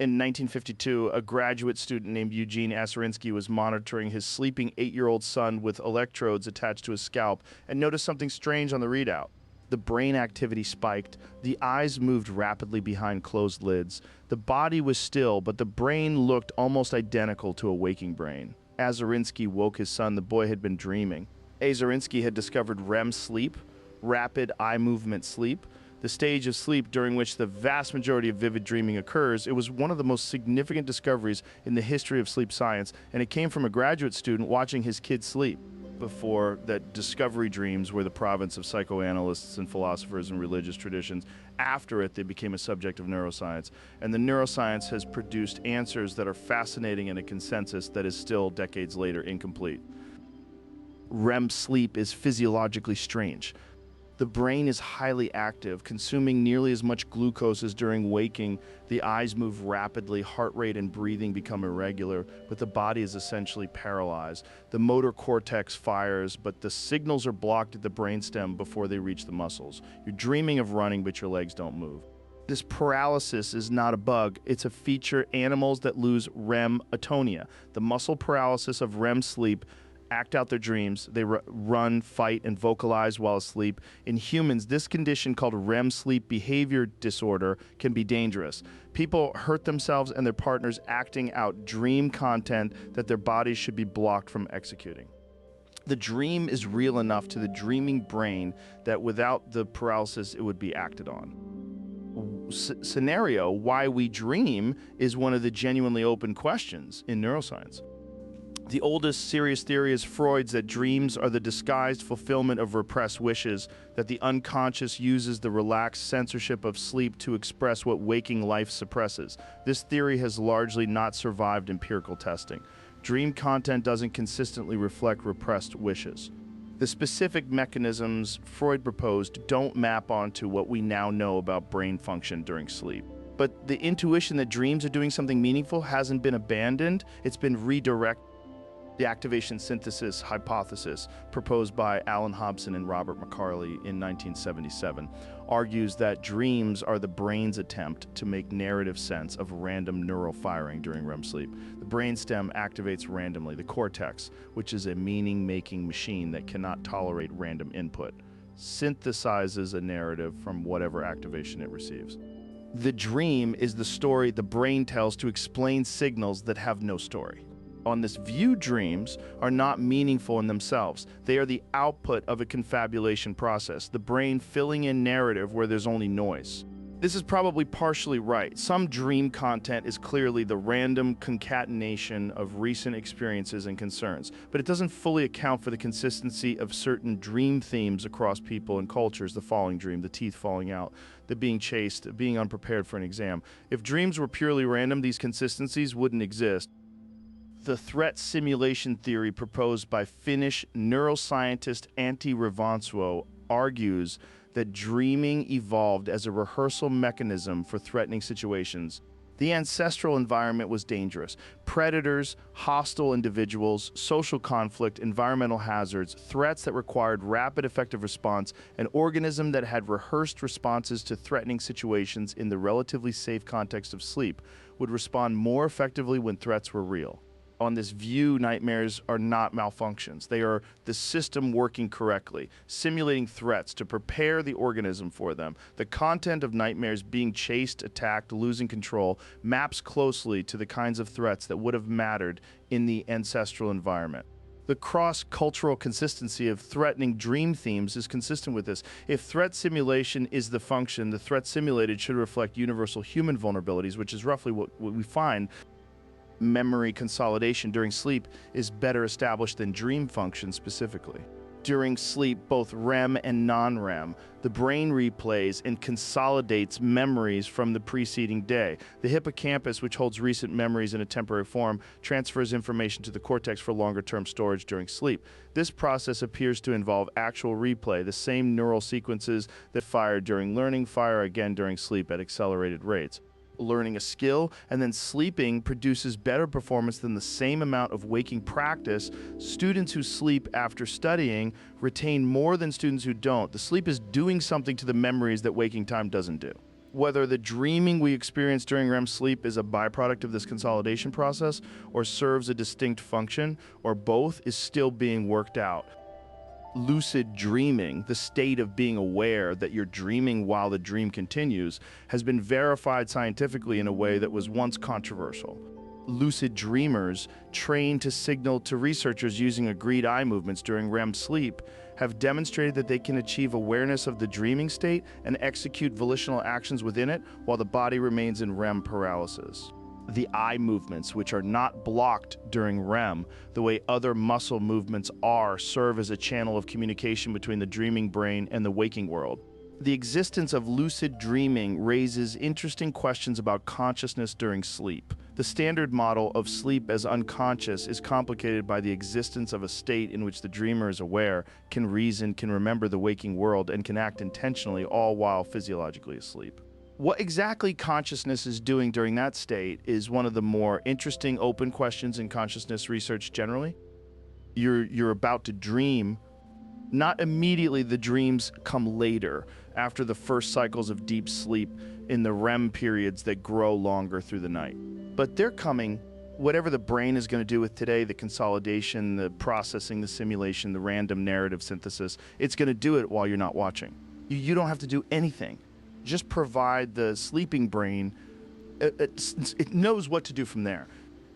In 1952, a graduate student named Eugene Aserinsky was monitoring his sleeping 8-year-old son with electrodes attached to his scalp and noticed something strange on the readout. The brain activity spiked, the eyes moved rapidly behind closed lids, the body was still, but the brain looked almost identical to a waking brain. Aserinsky woke his son. The boy had been dreaming. Aserinsky had discovered REM sleep, rapid eye movement sleep, the stage of sleep during which the vast majority of vivid dreaming occurs. It was one of the most significant discoveries in the history of sleep science, and it came from a graduate student watching his kid sleep. Before that, discovery dreams were the province of psychoanalysts and philosophers and religious traditions. After it, they became a subject of neuroscience, and the neuroscience has produced answers that are fascinating and a consensus that is still, decades later, incomplete. REM sleep is physiologically strange. The brain is highly active, consuming nearly as much glucose as during waking. The eyes move rapidly, heart rate and breathing become irregular, but the body is essentially paralyzed. The motor cortex fires, but the signals are blocked at the brainstem before they reach the muscles. You're dreaming of running, but your legs don't move. This paralysis is not a bug, it's a feature animals that lose REM atonia, the muscle paralysis of REM sleep. Act out their dreams. They run, fight, and vocalize while asleep. In humans, this condition called REM sleep behavior disorder can be dangerous. People hurt themselves and their partners acting out dream content that their bodies should be blocked from executing. The dream is real enough to the dreaming brain that without the paralysis, it would be acted on. Scenario, why we dream, is one of the genuinely open questions in neuroscience. The oldest serious theory is Freud's that dreams are the disguised fulfillment of repressed wishes, that the unconscious uses the relaxed censorship of sleep to express what waking life suppresses. This theory has largely not survived empirical testing. Dream content doesn't consistently reflect repressed wishes. The specific mechanisms Freud proposed don't map onto what we now know about brain function during sleep. But the intuition that dreams are doing something meaningful hasn't been abandoned, it's been redirected. The activation synthesis hypothesis, proposed by Alan Hobson and Robert McCarley in 1977, argues that dreams are the brain's attempt to make narrative sense of random neural firing during REM sleep. The brainstem activates randomly. The cortex, which is a meaning-making machine that cannot tolerate random input, synthesizes a narrative from whatever activation it receives. The dream is the story the brain tells to explain signals that have no story. On this view, dreams are not meaningful in themselves. They are the output of a confabulation process, the brain filling in narrative where there's only noise. This is probably partially right. Some dream content is clearly the random concatenation of recent experiences and concerns, but it doesn't fully account for the consistency of certain dream themes across people and cultures. The falling dream, the teeth falling out, the being chased, being unprepared for an exam. If dreams were purely random, these consistencies wouldn't exist. The threat simulation theory proposed by Finnish neuroscientist Antti Revonsuo argues that dreaming evolved as a rehearsal mechanism for threatening situations. The ancestral environment was dangerous. Predators, hostile individuals, social conflict, environmental hazards, threats that required rapid, effective response, an organism that had rehearsed responses to threatening situations in the relatively safe context of sleep would respond more effectively when threats were real. On this view, nightmares are not malfunctions. They are the system working correctly, simulating threats to prepare the organism for them. The content of nightmares, being chased, attacked, losing control, maps closely to the kinds of threats that would have mattered in the ancestral environment. The cross-cultural consistency of threatening dream themes is consistent with this. If threat simulation is the function, the threat simulated should reflect universal human vulnerabilities, which is roughly what we find. Memory consolidation during sleep is better established than dream function specifically. During sleep, both REM and non-REM, the brain replays and consolidates memories from the preceding day. The hippocampus, which holds recent memories in a temporary form, transfers information to the cortex for longer-term storage during sleep. This process appears to involve actual replay. The same neural sequences that fire during learning fire again during sleep at accelerated rates. Learning a skill and then sleeping produces better performance than the same amount of waking practice. Students who sleep after studying retain more than students who don't. The sleep is doing something to the memories that waking time doesn't do. Whether the dreaming we experience during REM sleep is a byproduct of this consolidation process or serves a distinct function, or both, is still being worked out. Lucid dreaming, the state of being aware that you're dreaming while the dream continues, has been verified scientifically in a way that was once controversial. Lucid dreamers, trained to signal to researchers using agreed eye movements during REM sleep, have demonstrated that they can achieve awareness of the dreaming state and execute volitional actions within it while the body remains in REM paralysis. The eye movements, which are not blocked during REM, the way other muscle movements are, serve as a channel of communication between the dreaming brain and the waking world. The existence of lucid dreaming raises interesting questions about consciousness during sleep. The standard model of sleep as unconscious is complicated by the existence of a state in which the dreamer is aware, can reason, can remember the waking world, and can act intentionally, all while physiologically asleep. What exactly consciousness is doing during that state is one of the more interesting open questions in consciousness research generally. You're about to dream. Not immediately, the dreams come later, after the first cycles of deep sleep in the REM periods that grow longer through the night. But they're coming, whatever the brain is going to do with today, the consolidation, the processing, the simulation, the random narrative synthesis, it's going to do it while you're not watching. You don't have to do anything. Just provide the sleeping brain, it knows what to do from there.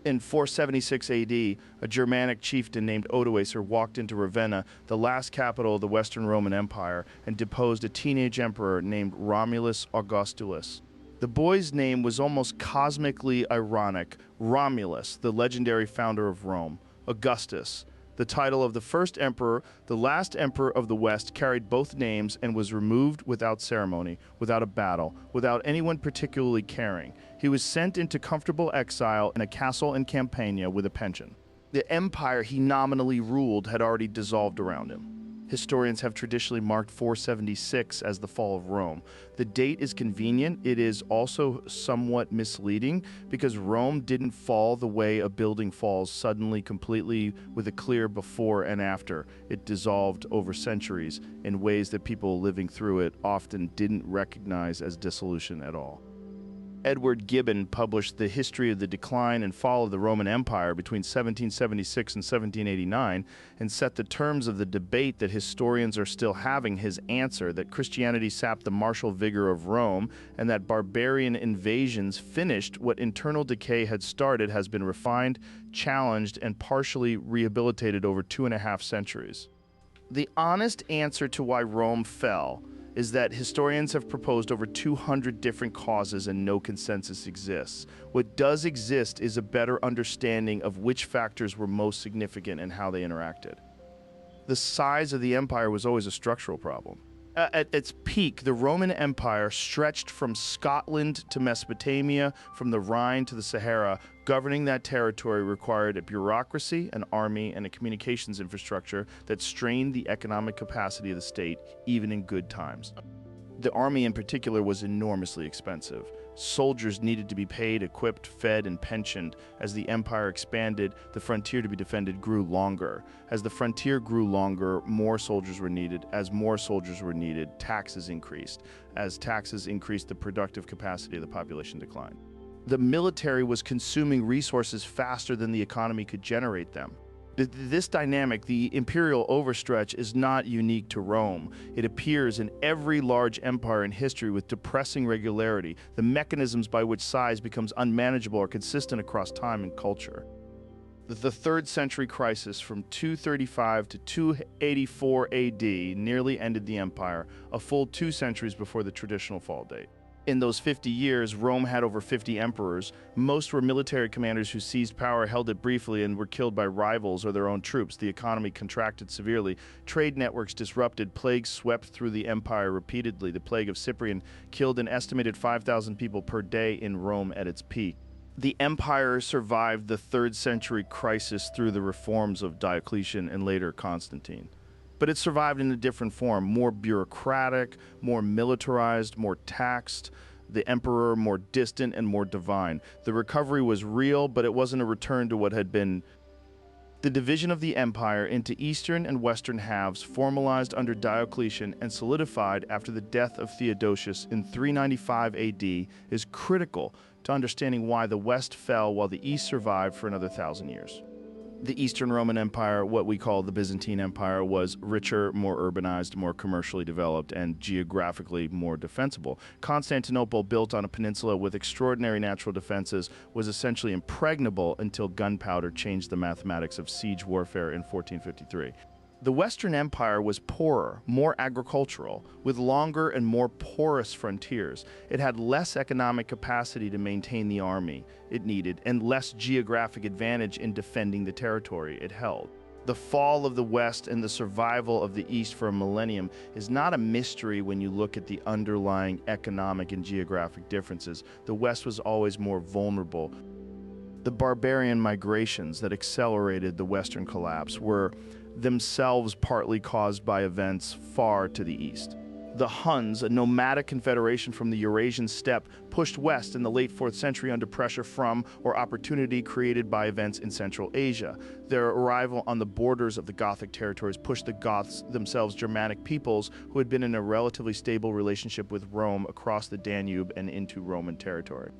In 476 AD, a Germanic chieftain named Odoacer walked into Ravenna, the last capital of the Western Roman Empire, and deposed a teenage emperor named Romulus Augustulus. The boy's name was almost cosmically ironic. Romulus, the legendary founder of Rome. Augustus, the title of the first emperor, the last emperor of the West, carried both names and was removed without ceremony, without a battle, without anyone particularly caring. He was sent into comfortable exile in a castle in Campania with a pension. The empire he nominally ruled had already dissolved around him. Historians have traditionally marked 476 as the fall of Rome. The date is convenient. It is also somewhat misleading because Rome didn't fall the way a building falls suddenly, completely, with a clear before and after. It dissolved over centuries in ways that people living through it often didn't recognize as dissolution at all. Edward Gibbon published The History of the Decline and Fall of the Roman Empire between 1776 and 1789 and set the terms of the debate that historians are still having. His answer that Christianity sapped the martial vigor of Rome and that barbarian invasions finished what internal decay had started has been refined, challenged, and partially rehabilitated over 2.5 centuries. The honest answer to why Rome fell is that historians have proposed over 200 different causes and no consensus exists. What does exist is a better understanding of which factors were most significant and how they interacted. The size of the empire was always a structural problem. At its peak, the Roman Empire stretched from Scotland to Mesopotamia, from the Rhine to the Sahara. Governing that territory required a bureaucracy, an army, and a communications infrastructure that strained the economic capacity of the state, even in good times. The army in particular was enormously expensive. Soldiers needed to be paid, equipped, fed, and pensioned. As the empire expanded, the frontier to be defended grew longer. As the frontier grew longer, more soldiers were needed. As more soldiers were needed, taxes increased. As taxes increased, the productive capacity of the population declined. The military was consuming resources faster than the economy could generate them. This dynamic, the imperial overstretch, is not unique to Rome. It appears in every large empire in history with depressing regularity. The mechanisms by which size becomes unmanageable are consistent across time and culture. The 3rd century crisis from 235 to 284 AD nearly ended the empire, a full 2 centuries before the traditional fall date. In those 50 years, Rome had over 50 emperors. Most were military commanders who seized power, held it briefly, and were killed by rivals or their own troops. The economy contracted severely. Trade networks disrupted. Plagues swept through the empire repeatedly. The plague of Cyprian killed an estimated 5,000 people per day in Rome at its peak. The empire survived the 3rd century crisis through the reforms of Diocletian and later Constantine. But it survived in a different form, more bureaucratic, more militarized, more taxed, the emperor more distant and more divine. The recovery was real, but it wasn't a return to what had been The division of the empire into eastern and western halves formalized under Diocletian and solidified after the death of Theodosius in 395 AD is critical to understanding why the west fell while the east survived for another 1,000 years. The Eastern Roman Empire, what we call the Byzantine Empire, was richer, more urbanized, more commercially developed, and geographically more defensible. Constantinople, built on a peninsula with extraordinary natural defenses, was essentially impregnable until gunpowder changed the mathematics of siege warfare in 1453. The Western Empire was poorer, more agricultural, with longer and more porous frontiers. It had less economic capacity to maintain the army it needed, and less geographic advantage in defending the territory it held. The fall of the West and the survival of the East for a millennium is not a mystery when you look at the underlying economic and geographic differences. The West was always more vulnerable. The barbarian migrations that accelerated the Western collapse were themselves partly caused by events far to the east. The Huns, a nomadic confederation from the Eurasian steppe, pushed west in the late 4th century under pressure from or opportunity created by events in Central Asia. Their arrival on the borders of the Gothic territories pushed the Goths, themselves Germanic peoples, who had been in a relatively stable relationship with Rome, across the Danube and into Roman territory.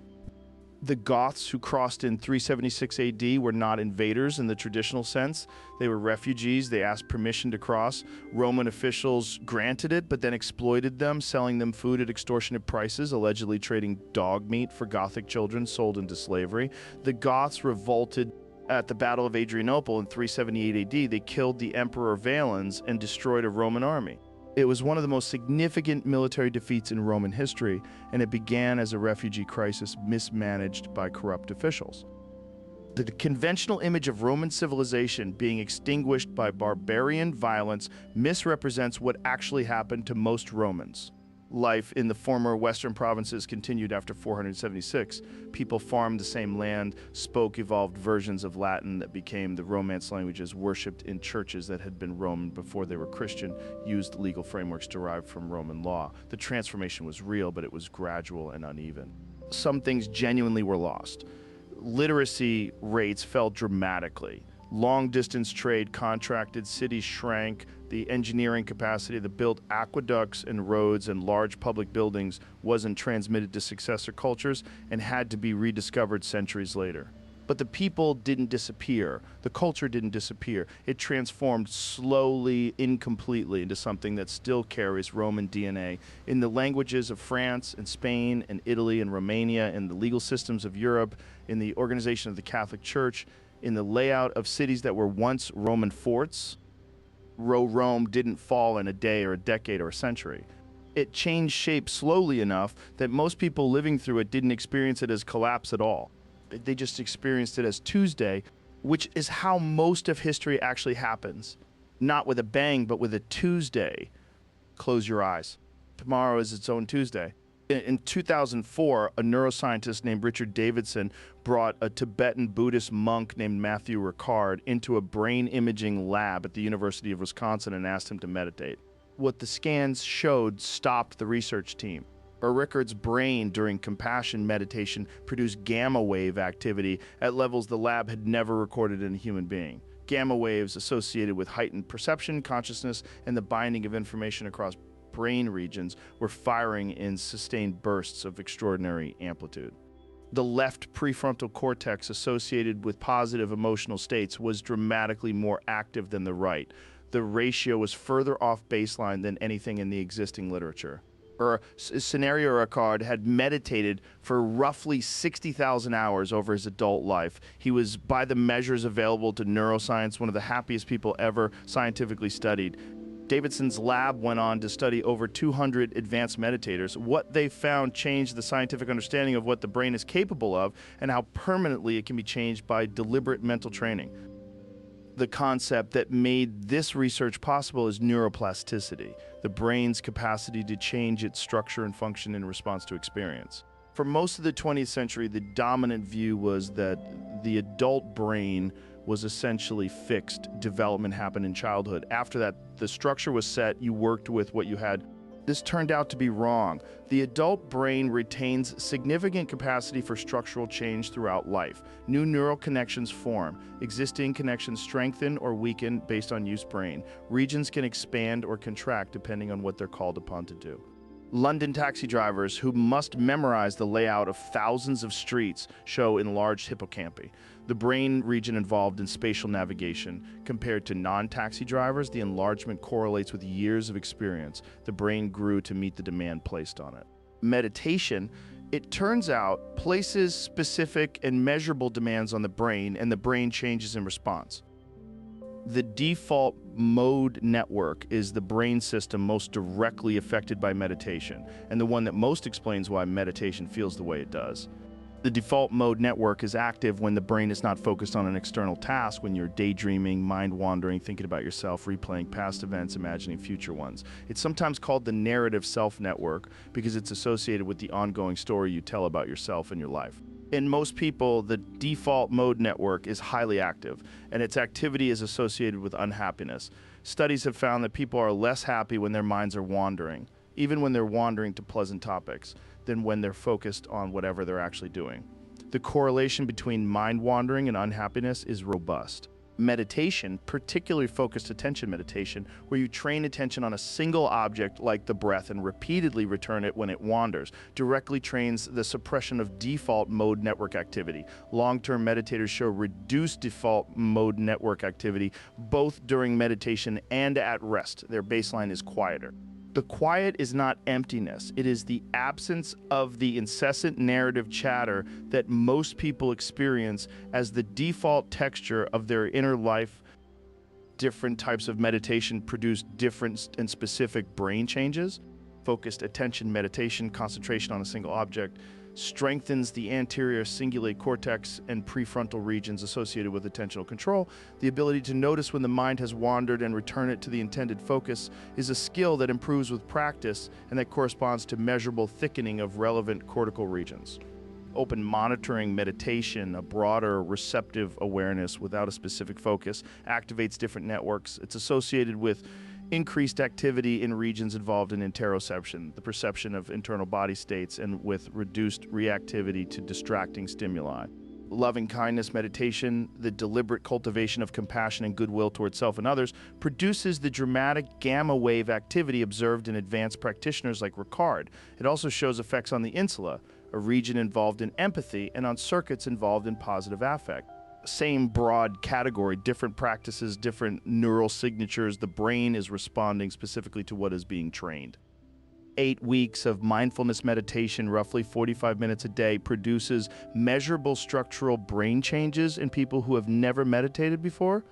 The Goths, who crossed in 376 AD, were not invaders in the traditional sense. They were refugees. They asked permission to cross. Roman officials granted it, but then exploited them, selling them food at extortionate prices, allegedly trading dog meat for Gothic children sold into slavery. The Goths revolted at the Battle of Adrianople in 378 AD. They killed the Emperor Valens and destroyed a Roman army. It was one of the most significant military defeats in Roman history, and it began as a refugee crisis mismanaged by corrupt officials. The conventional image of Roman civilization being extinguished by barbarian violence misrepresents what actually happened to most Romans. Life in the former Western provinces continued after 476. People farmed the same land, spoke evolved versions of Latin that became the Romance languages, worshipped in churches that had been Roman before they were Christian, used legal frameworks derived from Roman law. The transformation was real, but it was gradual and uneven. Some things genuinely were lost. Literacy rates fell dramatically. Long-distance trade contracted, cities shrank, the engineering capacity that built aqueducts and roads and large public buildings wasn't transmitted to successor cultures and had to be rediscovered centuries later. But the people didn't disappear. The culture didn't disappear. It transformed slowly, incompletely, into something that still carries Roman DNA in the languages of France and Spain and Italy and Romania, in the legal systems of Europe, in the organization of the Catholic Church, in the layout of cities that were once Roman forts. Rome didn't fall in a day or a decade or a century. It changed shape slowly enough that most people living through it didn't experience it as collapse at all. They just experienced it as Tuesday, which is how most of history actually happens. Not with a bang, but with a Tuesday. Close your eyes. Tomorrow is its own Tuesday. In 2004, a neuroscientist named Richard Davidson brought a Tibetan Buddhist monk named Matthew Ricard into a brain imaging lab at the University of Wisconsin and asked him to meditate. What the scans showed stopped the research team. Ricard's brain during compassion meditation produced gamma wave activity at levels the lab had never recorded in a human being. Gamma waves associated with heightened perception, consciousness, and the binding of information across brain regions were firing in sustained bursts of extraordinary amplitude. The left prefrontal cortex associated with positive emotional states was dramatically more active than the right. The ratio was further off baseline than anything in the existing literature. Scenario Ricard had meditated for roughly 60,000 hours over his adult life. He was, by the measures available to neuroscience, one of the happiest people ever scientifically studied. Davidson's lab went on to study over 200 advanced meditators. What they found changed the scientific understanding of what the brain is capable of and how permanently it can be changed by deliberate mental training. The concept that made this research possible is neuroplasticity, the brain's capacity to change its structure and function in response to experience. For most of the 20th century, the dominant view was that the adult brain was essentially fixed. Development happened in childhood. After that, the structure was set. You worked with what you had. This turned out to be wrong. The adult brain retains significant capacity for structural change throughout life. New neural connections form. Existing connections strengthen or weaken based on use brain. Regions can expand or contract depending on what they're called upon to do. London taxi drivers who must memorize the layout of thousands of streets show enlarged hippocampi, the brain region involved in spatial navigation. Compared to non-taxi drivers, the enlargement correlates with years of experience. The brain grew to meet the demand placed on it. Meditation, it turns out, places specific and measurable demands on the brain, and the brain changes in response. The default mode network is the brain system most directly affected by meditation, and the one that most explains why meditation feels the way it does. The default mode network is active when the brain is not focused on an external task, when you're daydreaming, mind-wandering, thinking about yourself, replaying past events, imagining future ones. It's sometimes called the narrative self network because it's associated with the ongoing story you tell about yourself and your life. In most people, the default mode network is highly active, and its activity is associated with unhappiness. Studies have found that people are less happy when their minds are wandering, even when they're wandering to pleasant topics, than when they're focused on whatever they're actually doing. The correlation between mind wandering and unhappiness is robust. Meditation, particularly focused attention meditation, where you train attention on a single object like the breath and repeatedly return it when it wanders, directly trains the suppression of default mode network activity. Long-term meditators show reduced default mode network activity both during meditation and at rest. Their baseline is quieter. The quiet is not emptiness. It is the absence of the incessant narrative chatter that most people experience as the default texture of their inner life. Different types of meditation produce different and specific brain changes. Focused attention meditation, concentration on a single object, strengthens the anterior cingulate cortex and prefrontal regions associated with attentional control. The ability to notice when the mind has wandered and return it to the intended focus is a skill that improves with practice and that corresponds to measurable thickening of relevant cortical regions. Open monitoring meditation, a broader receptive awareness without a specific focus, activates different networks. It's associated with increased activity in regions involved in interoception, the perception of internal body states, and with reduced reactivity to distracting stimuli. Loving kindness meditation, the deliberate cultivation of compassion and goodwill towards self and others, produces the dramatic gamma wave activity observed in advanced practitioners like Ricard. It also shows effects on the insula, a region involved in empathy, and on circuits involved in positive affect. Same broad category, different practices, different neural signatures. The brain is responding specifically to what is being trained. 8 weeks of mindfulness meditation, roughly 45 minutes a day, produces measurable structural brain changes in people who have never meditated before.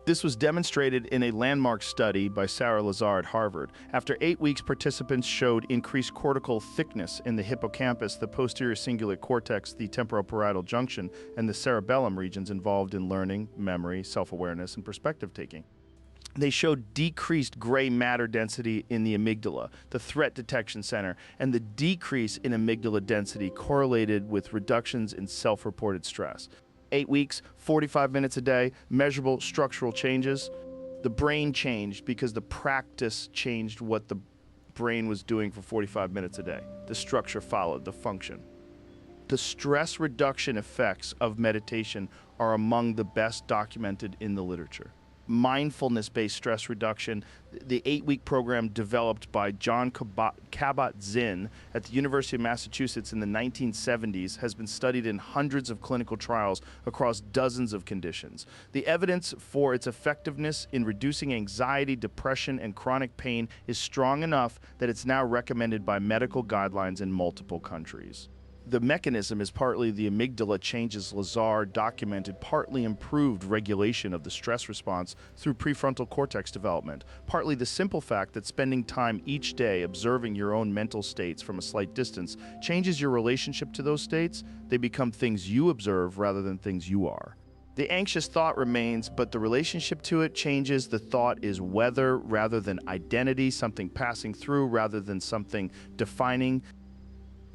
This was demonstrated in a landmark study by Sarah Lazar at Harvard. After 8 weeks, participants showed increased cortical thickness in the hippocampus, the posterior cingulate cortex, the temporoparietal junction, and the cerebellum regions involved in learning, memory, self-awareness, and perspective taking. They showed decreased gray matter density in the amygdala, the threat detection center, and the decrease in amygdala density correlated with reductions in self-reported stress. 8 weeks, 45 minutes a day, measurable structural changes. The brain changed because the practice changed what the brain was doing for 45 minutes a day. The structure followed, the function. The stress reduction effects of meditation are among the best documented in the literature. Mindfulness-based stress reduction, the 8-week program developed by John Kabat-Zinn at the University of Massachusetts in the 1970s, has been studied in hundreds of clinical trials across dozens of conditions. The evidence for its effectiveness in reducing anxiety, depression, and chronic pain is strong enough that it's now recommended by medical guidelines in multiple countries. The mechanism is partly the amygdala changes Lazar documented, partly improved regulation of the stress response through prefrontal cortex development, partly the simple fact that spending time each day observing your own mental states from a slight distance changes your relationship to those states. They become things you observe rather than things you are. The anxious thought remains, but the relationship to it changes. The thought is weather rather than identity, something passing through rather than something defining.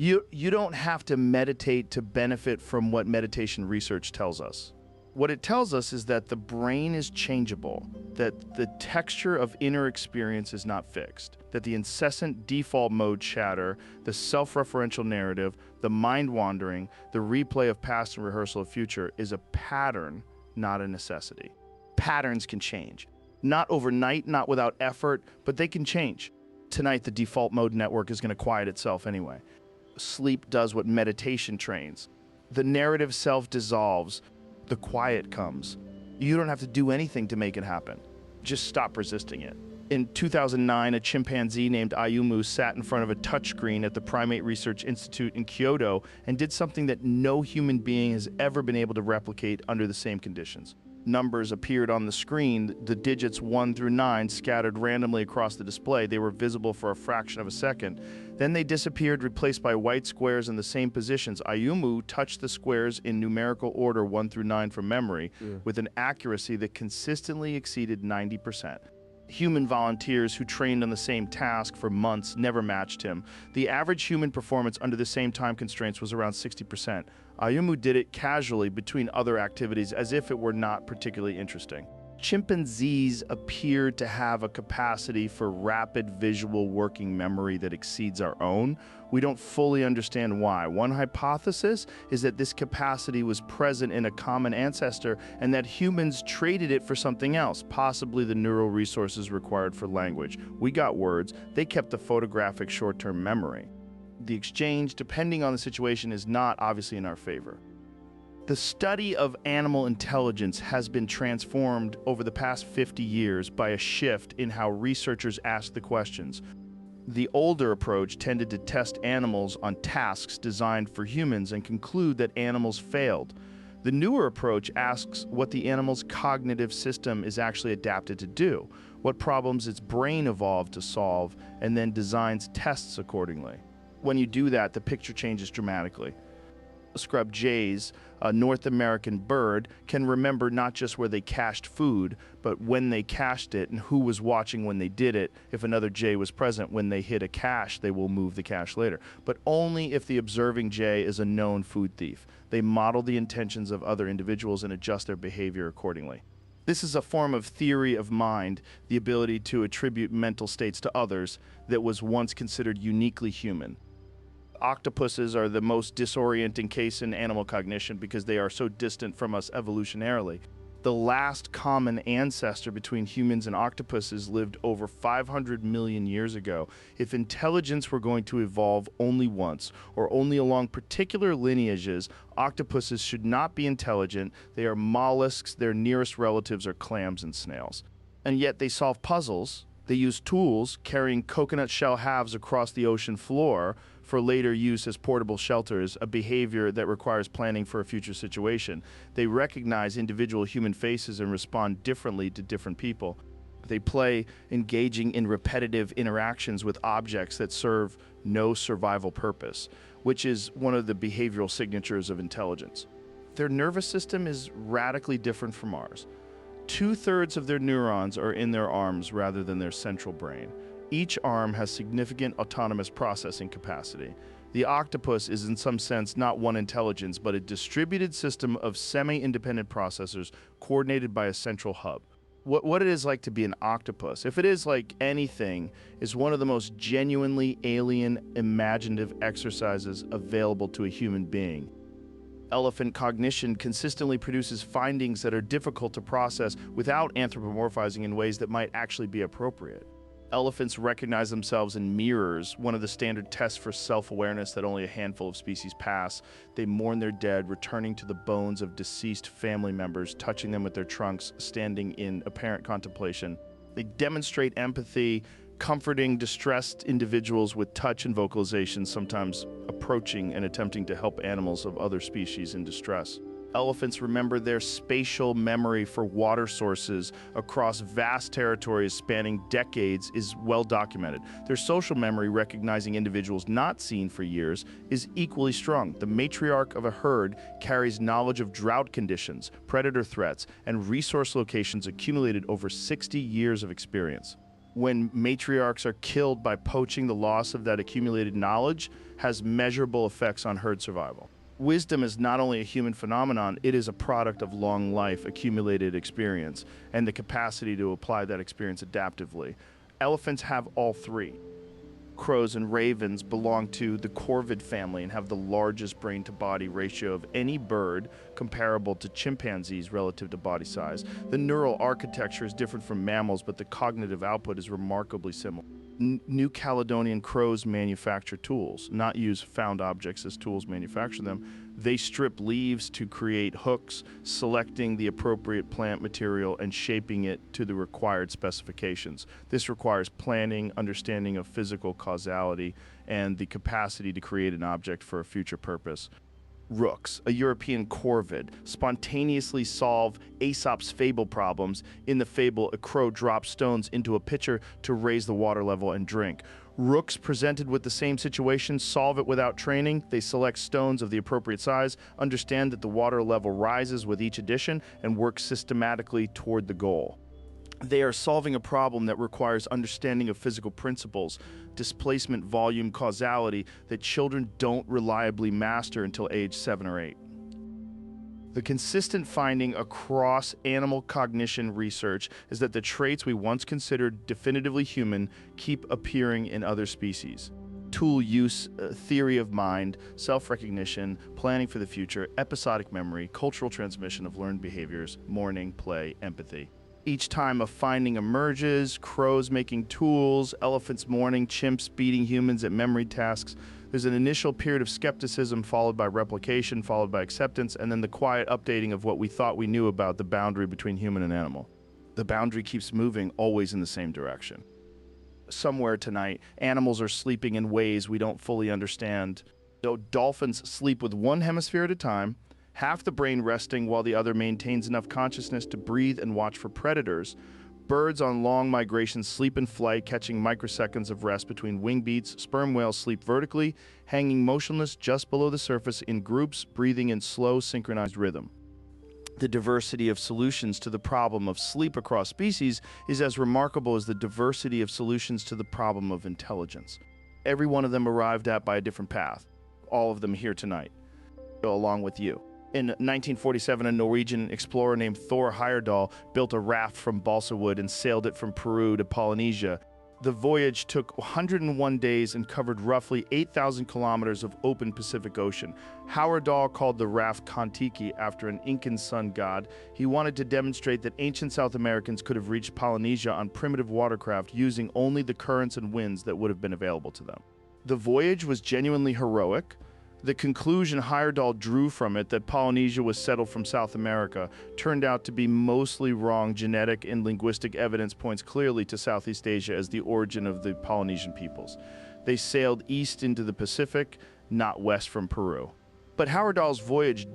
You don't have to meditate to benefit from what meditation research tells us. What it tells us is that the brain is changeable, that the texture of inner experience is not fixed, that the incessant default mode chatter, the self-referential narrative, the mind wandering, the replay of past and rehearsal of future is a pattern, not a necessity. Patterns can change. Not overnight, not without effort, but they can change. Tonight, the default mode network is going to quiet itself anyway. Sleep does what meditation trains. The narrative self dissolves. The quiet comes. You don't have to do anything to make it happen. Just stop resisting it. In 2009, a chimpanzee named Ayumu sat in front of a touchscreen at the Primate Research Institute in Kyoto and did something that no human being has ever been able to replicate under the same conditions. Numbers appeared on the screen, the digits 1 through 9 scattered randomly across the display. They were visible for a fraction of a second. Then they disappeared, replaced by white squares in the same positions. Ayumu touched the squares in numerical order 1 through 9 from memory with an accuracy that consistently exceeded 90%. Human volunteers who trained on the same task for months never matched him. The average human performance under the same time constraints was around 60%. Ayumu did it casually between other activities as if it were not particularly interesting. Chimpanzees appear to have a capacity for rapid visual working memory that exceeds our own. We don't fully understand why. One hypothesis is that this capacity was present in a common ancestor and that humans traded it for something else, possibly the neural resources required for language. We got words, they kept the photographic short-term memory. The exchange, depending on the situation, is not obviously in our favor. The study of animal intelligence has been transformed over the past 50 years by a shift in how researchers ask the questions. The older approach tended to test animals on tasks designed for humans and conclude that animals failed. The newer approach asks what the animal's cognitive system is actually adapted to do, what problems its brain evolved to solve, and then designs tests accordingly. When you do that, the picture changes dramatically. Scrub jays, a North American bird, can remember not just where they cached food, but when they cached it and who was watching when they did it. If another jay was present when they hit a cache, they will move the cache later. But only if the observing jay is a known food thief. They model the intentions of other individuals and adjust their behavior accordingly. This is a form of theory of mind, the ability to attribute mental states to others that was once considered uniquely human. Octopuses are the most disorienting case in animal cognition because they are so distant from us evolutionarily. The last common ancestor between humans and octopuses lived over 500 million years ago. If intelligence were going to evolve only once, or only along particular lineages, octopuses should not be intelligent. They are mollusks. Their nearest relatives are clams and snails. And yet they solve puzzles. They use tools, carrying coconut shell halves across the ocean floor for later use as portable shelters, a behavior that requires planning for a future situation. They recognize individual human faces and respond differently to different people. They play engaging in repetitive interactions with objects that serve no survival purpose, which is one of the behavioral signatures of intelligence. Their nervous system is radically different from ours. 2/3 of their neurons are in their arms rather than their central brain. Each arm has significant autonomous processing capacity. The octopus is in some sense not one intelligence, but a distributed system of semi-independent processors coordinated by a central hub. What it is like to be an octopus, if it is like anything, is one of the most genuinely alien, imaginative exercises available to a human being. Elephant cognition consistently produces findings that are difficult to process without anthropomorphizing in ways that might actually be appropriate. Elephants recognize themselves in mirrors, one of the standard tests for self-awareness that only a handful of species pass. They mourn their dead, returning to the bones of deceased family members, touching them with their trunks, standing in apparent contemplation. They demonstrate empathy, comforting distressed individuals with touch and vocalization, sometimes approaching and attempting to help animals of other species in distress. Elephants remember their spatial memory for water sources across vast territories spanning decades is well documented. Their social memory, recognizing individuals not seen for years, is equally strong. The matriarch of a herd carries knowledge of drought conditions, predator threats, and resource locations accumulated over 60 years of experience. When matriarchs are killed by poaching, the loss of that accumulated knowledge has measurable effects on herd survival. Wisdom is not only a human phenomenon, it is a product of long life, accumulated experience, and the capacity to apply that experience adaptively. Elephants have all three. Crows and ravens belong to the corvid family and have the largest brain-to-body ratio of any bird, comparable to chimpanzees relative to body size. The neural architecture is different from mammals, but the cognitive output is remarkably similar. New Caledonian crows manufacture tools, not use found objects as tools, manufacture them. They strip leaves to create hooks, selecting the appropriate plant material and shaping it to the required specifications. This requires planning, understanding of physical causality, and the capacity to create an object for a future purpose. Rooks, a European corvid, spontaneously solve Aesop's fable problems. In the fable, a crow drops stones into a pitcher to raise the water level and drink. Rooks presented with the same situation solve it without training. They select stones of the appropriate size, understand that the water level rises with each addition, and work systematically toward the goal. They are solving a problem that requires understanding of physical principles, displacement, volume, causality, that children don't reliably master until age 7 or 8. The consistent finding across animal cognition research is that the traits we once considered definitively human keep appearing in other species. Tool use, theory of mind, self-recognition, planning for the future, episodic memory, cultural transmission of learned behaviors, mourning, play, empathy. Each time a finding emerges, crows making tools, elephants mourning, chimps beating humans at memory tasks, there's an initial period of skepticism followed by replication, followed by acceptance, and then the quiet updating of what we thought we knew about the boundary between human and animal. The boundary keeps moving, always in the same direction. Somewhere tonight, animals are sleeping in ways we don't fully understand. So dolphins sleep with one hemisphere at a time, half the brain resting while the other maintains enough consciousness to breathe and watch for predators. Birds on long migrations sleep in flight, catching microseconds of rest between wing beats. Sperm whales sleep vertically, hanging motionless just below the surface in groups, breathing in slow, synchronized rhythm. The diversity of solutions to the problem of sleep across species is as remarkable as the diversity of solutions to the problem of intelligence. Every one of them arrived at by a different path. All of them here tonight, along with you. In 1947, a Norwegian explorer named Thor Heyerdahl built a raft from balsa wood and sailed it from Peru to Polynesia. The voyage took 101 days and covered roughly 8,000 kilometers of open Pacific Ocean. Heyerdahl called the raft Kon-Tiki after an Incan sun god. He wanted to demonstrate that ancient South Americans could have reached Polynesia on primitive watercraft using only the currents and winds that would have been available to them. The voyage was genuinely heroic. The conclusion Heyerdahl drew from it, that Polynesia was settled from South America, turned out to be mostly wrong. Genetic and linguistic evidence points clearly to Southeast Asia as the origin of the Polynesian peoples. They sailed east into the Pacific, not west from Peru. But Heyerdahl's voyage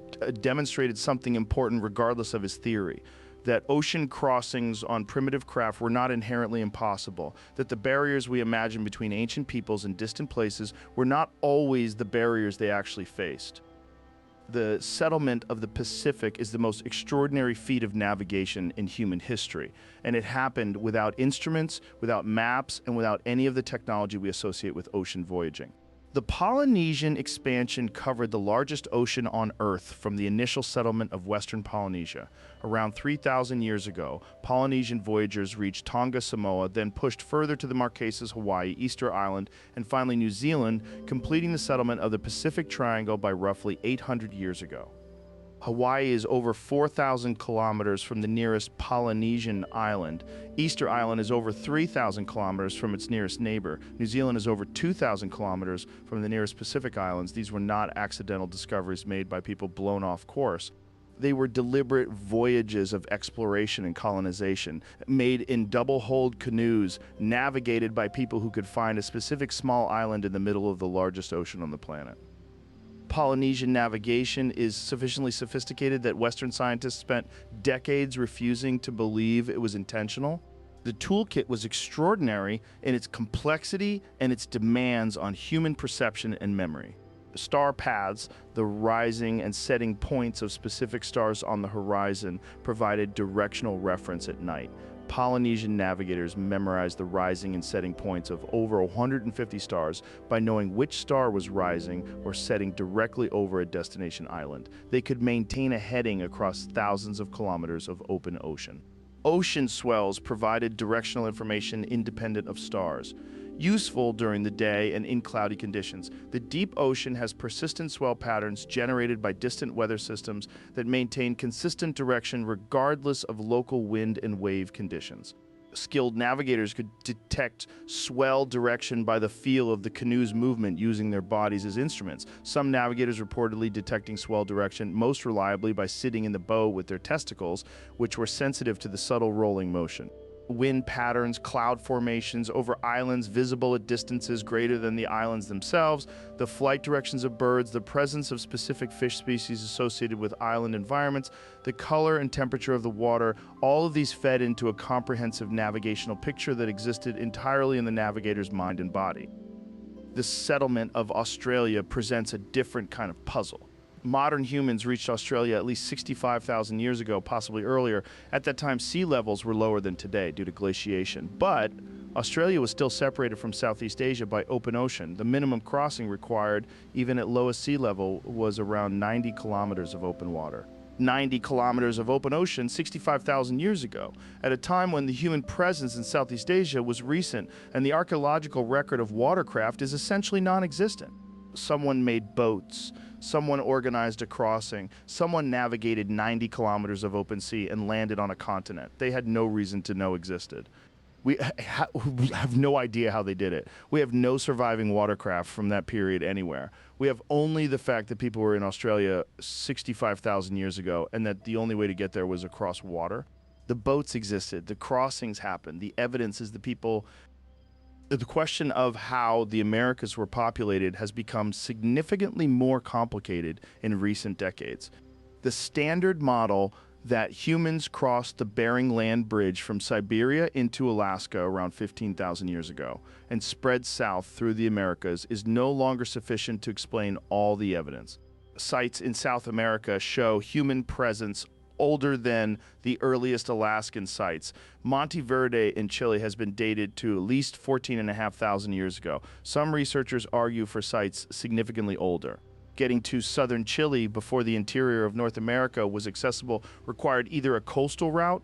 demonstrated something important regardless of his theory, that ocean crossings on primitive craft were not inherently impossible, that the barriers we imagine between ancient peoples and distant places were not always the barriers they actually faced. The settlement of the Pacific is the most extraordinary feat of navigation in human history, and it happened without instruments, without maps, and without any of the technology we associate with ocean voyaging. The Polynesian expansion covered the largest ocean on Earth from the initial settlement of Western Polynesia. Around 3,000 years ago, Polynesian voyagers reached Tonga, Samoa, then pushed further to the Marquesas, Hawaii, Easter Island, and finally New Zealand, completing the settlement of the Pacific Triangle by roughly 800 years ago. Hawaii is over 4,000 kilometers from the nearest Polynesian island. Easter Island is over 3,000 kilometers from its nearest neighbor. New Zealand is over 2,000 kilometers from the nearest Pacific islands. These were not accidental discoveries made by people blown off course. They were deliberate voyages of exploration and colonization, made in double-hulled canoes, navigated by people who could find a specific small island in the middle of the largest ocean on the planet. Polynesian navigation is sufficiently sophisticated that Western scientists spent decades refusing to believe it was intentional. The toolkit was extraordinary in its complexity and its demands on human perception and memory. Star paths, the rising and setting points of specific stars on the horizon, provided directional reference at night. Polynesian navigators memorized the rising and setting points of over 150 stars by knowing which star was rising or setting directly over a destination island. They could maintain a heading across thousands of kilometers of open ocean. Ocean swells provided directional information independent of stars. Useful during the day and in cloudy conditions, the deep ocean has persistent swell patterns generated by distant weather systems that maintain consistent direction regardless of local wind and wave conditions. Skilled navigators could detect swell direction by the feel of the canoe's movement using their bodies as instruments. Some navigators reportedly detecting swell direction most reliably by sitting in the bow with their testicles, which were sensitive to the subtle rolling motion. Wind patterns, cloud formations over islands visible at distances greater than the islands themselves, the flight directions of birds, the presence of specific fish species associated with island environments, the color and temperature of the water, all of these fed into a comprehensive navigational picture that existed entirely in the navigator's mind and body. The settlement of Australia presents a different kind of puzzle. Modern humans reached Australia at least 65,000 years ago, possibly earlier. At that time, sea levels were lower than today due to glaciation. But Australia was still separated from Southeast Asia by open ocean. The minimum crossing required, even at lowest sea level, was around 90 kilometers of open water. 90 kilometers of open ocean 65,000 years ago, at a time when the human presence in Southeast Asia was recent and the archaeological record of watercraft is essentially non-existent. Someone made boats, someone organized a crossing, someone navigated 90 kilometers of open sea and landed on a continent they had no reason to know existed. We have no idea how they did it. We have no surviving watercraft from that period anywhere. We have only the fact that people were in Australia 65,000 years ago and that the only way to get there was across water. The boats existed, the crossings happened, the evidence is the people. The question of how the Americas were populated has become significantly more complicated in recent decades. The standard model that humans crossed the Bering Land Bridge from Siberia into Alaska around 15,000 years ago and spread south through the Americas is no longer sufficient to explain all the evidence. Sites in South America show human presence older than the earliest Alaskan sites. Monte Verde in Chile has been dated to at least 14,500 years ago. Some researchers argue for sites significantly older. Getting to southern Chile before the interior of North America was accessible required either a coastal route,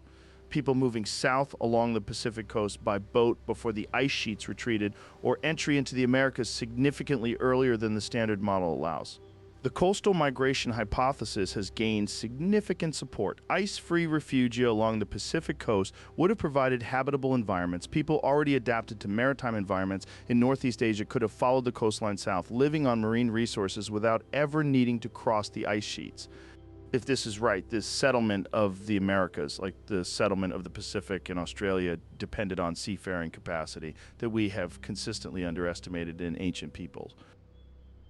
people moving south along the Pacific coast by boat before the ice sheets retreated, or entry into the Americas significantly earlier than the standard model allows. The coastal migration hypothesis has gained significant support. Ice-free refugia along the Pacific coast would have provided habitable environments. People already adapted to maritime environments in Northeast Asia could have followed the coastline south, living on marine resources without ever needing to cross the ice sheets. If this is right, this settlement of the Americas, like the settlement of the Pacific and Australia, depended on seafaring capacity that we have consistently underestimated in ancient peoples.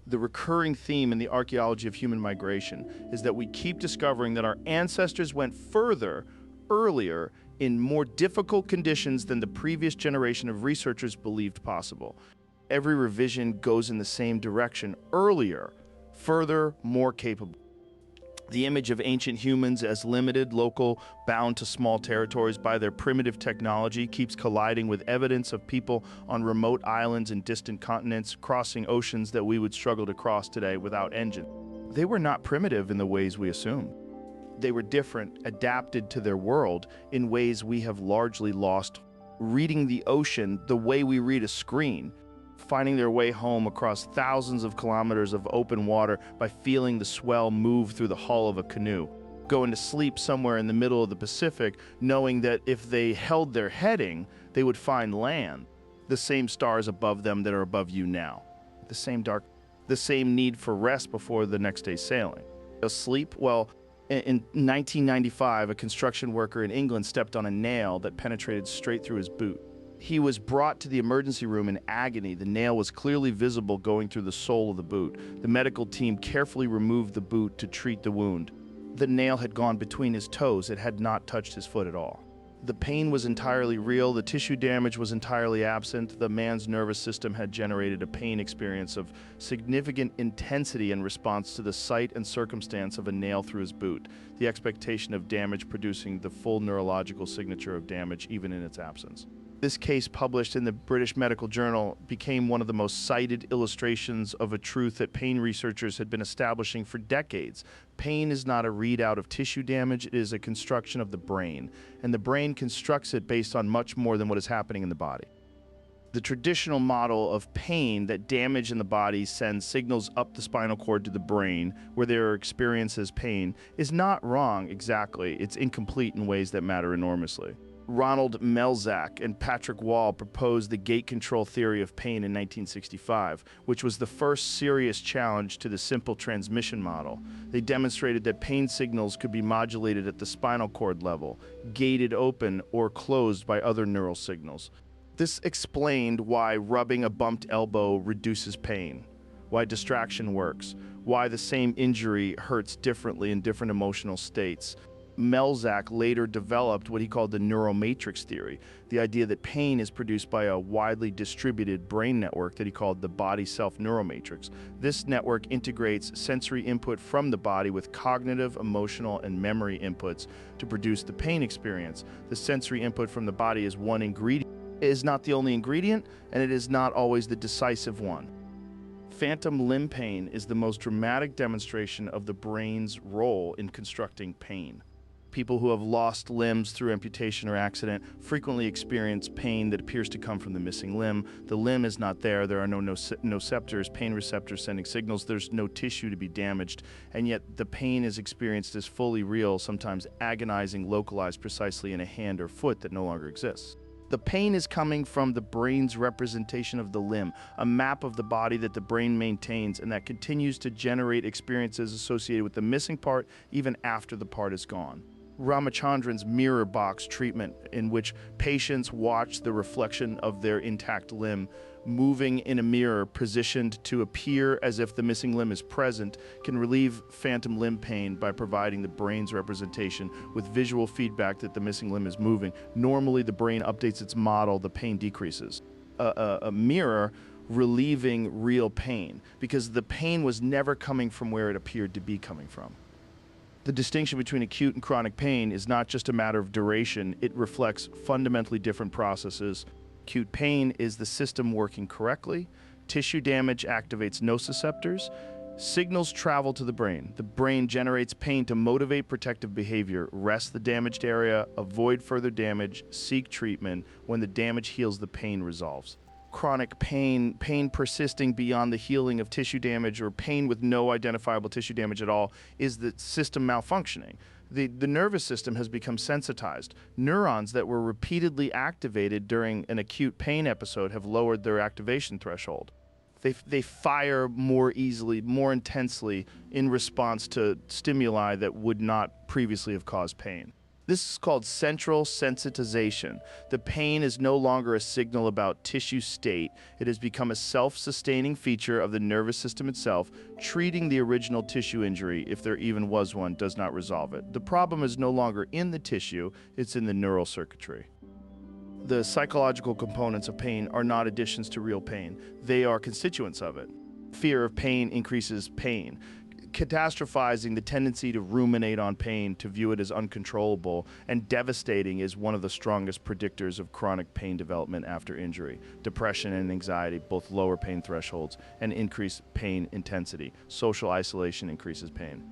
The recurring theme in the archaeology of human migration is that we keep discovering that our ancestors went further, earlier, in more difficult conditions than the previous generation of researchers believed possible. Every revision goes in the same direction, earlier, further, more capable. The image of ancient humans as limited, local, bound to small territories by their primitive technology keeps colliding with evidence of people on remote islands and distant continents crossing oceans that we would struggle to cross today without engines. They were not primitive in the ways we assume. They were different, adapted to their world in ways we have largely lost. Reading the ocean the way we read a screen, finding their way home across thousands of kilometers of open water by feeling the swell move through the hull of a canoe, going to sleep somewhere in the middle of the Pacific, knowing that if they held their heading, they would find land, the same stars above them that are above you now, the same need for rest before the next day's sailing. Sleep? Well, in 1995, a construction worker in England stepped on a nail that penetrated straight through his boot. He was brought to the emergency room in agony. The nail was clearly visible going through the sole of the boot. The medical team carefully removed the boot to treat the wound. The nail had gone between his toes. It had not touched his foot at all. The pain was entirely real, the tissue damage was entirely absent, the man's nervous system had generated a pain experience of significant intensity in response to the sight and circumstance of a nail through his boot, the expectation of damage producing the full neurological signature of damage even in its absence. This case, published in the British Medical Journal, became one of the most cited illustrations of a truth that pain researchers had been establishing for decades. Pain is not a readout of tissue damage, it is a construction of the brain, and the brain constructs it based on much more than what is happening in the body. The traditional model of pain, that damage in the body sends signals up the spinal cord to the brain, where they are experienced as pain, is not wrong exactly. It's incomplete in ways that matter enormously. Ronald Melzack and Patrick Wall proposed the gate control theory of pain in 1965, which was the first serious challenge to the simple transmission model. They demonstrated that pain signals could be modulated at the spinal cord level, gated open or closed by other neural signals. This explained why rubbing a bumped elbow reduces pain, why distraction works, why the same injury hurts differently in different emotional states. Melzack later developed what he called the neuromatrix theory, the idea that pain is produced by a widely distributed brain network that he called the body self neuromatrix. This network integrates sensory input from the body with cognitive, emotional, and memory inputs to produce the pain experience. The sensory input from the body is one ingredient. It is not the only ingredient, and it is not always the decisive one. Phantom limb pain is the most dramatic demonstration of the brain's role in constructing pain. People who have lost limbs through amputation or accident frequently experience pain that appears to come from the missing limb. The limb is not there. There are no nociceptors, pain receptors sending signals. There's no tissue to be damaged. And yet the pain is experienced as fully real, sometimes agonizing, localized precisely in a hand or foot that no longer exists. The pain is coming from the brain's representation of the limb, a map of the body that the brain maintains and that continues to generate experiences associated with the missing part even after the part is gone. Ramachandran's mirror box treatment, in which patients watch the reflection of their intact limb moving in a mirror positioned to appear as if the missing limb is present, can relieve phantom limb pain by providing the brain's representation with visual feedback that the missing limb is moving. Normally, the brain updates its model, the pain decreases. A mirror relieving real pain, because the pain was never coming from where it appeared to be coming from. The distinction between acute and chronic pain is not just a matter of duration, it reflects fundamentally different processes. Acute pain is the system working correctly. Tissue damage activates nociceptors. Signals travel to the brain. The brain generates pain to motivate protective behavior, rest the damaged area, avoid further damage, seek treatment. When the damage heals, the pain resolves. Chronic pain, pain persisting beyond the healing of tissue damage, or pain with no identifiable tissue damage at all, is the system malfunctioning. The nervous system has become sensitized. Neurons that were repeatedly activated during an acute pain episode have lowered their activation threshold. They fire more easily, more intensely in response to stimuli that would not previously have caused pain. This is called central sensitization. The pain is no longer a signal about tissue state. It has become a self-sustaining feature of the nervous system itself. Treating the original tissue injury, if there even was one, does not resolve it. The problem is no longer in the tissue, it's in the neural circuitry. The psychological components of pain are not additions to real pain. They are constituents of it. Fear of pain increases pain. Catastrophizing, the tendency to ruminate on pain, to view it as uncontrollable and devastating, is one of the strongest predictors of chronic pain development after injury. Depression and anxiety both lower pain thresholds and increase pain intensity. Social isolation increases pain.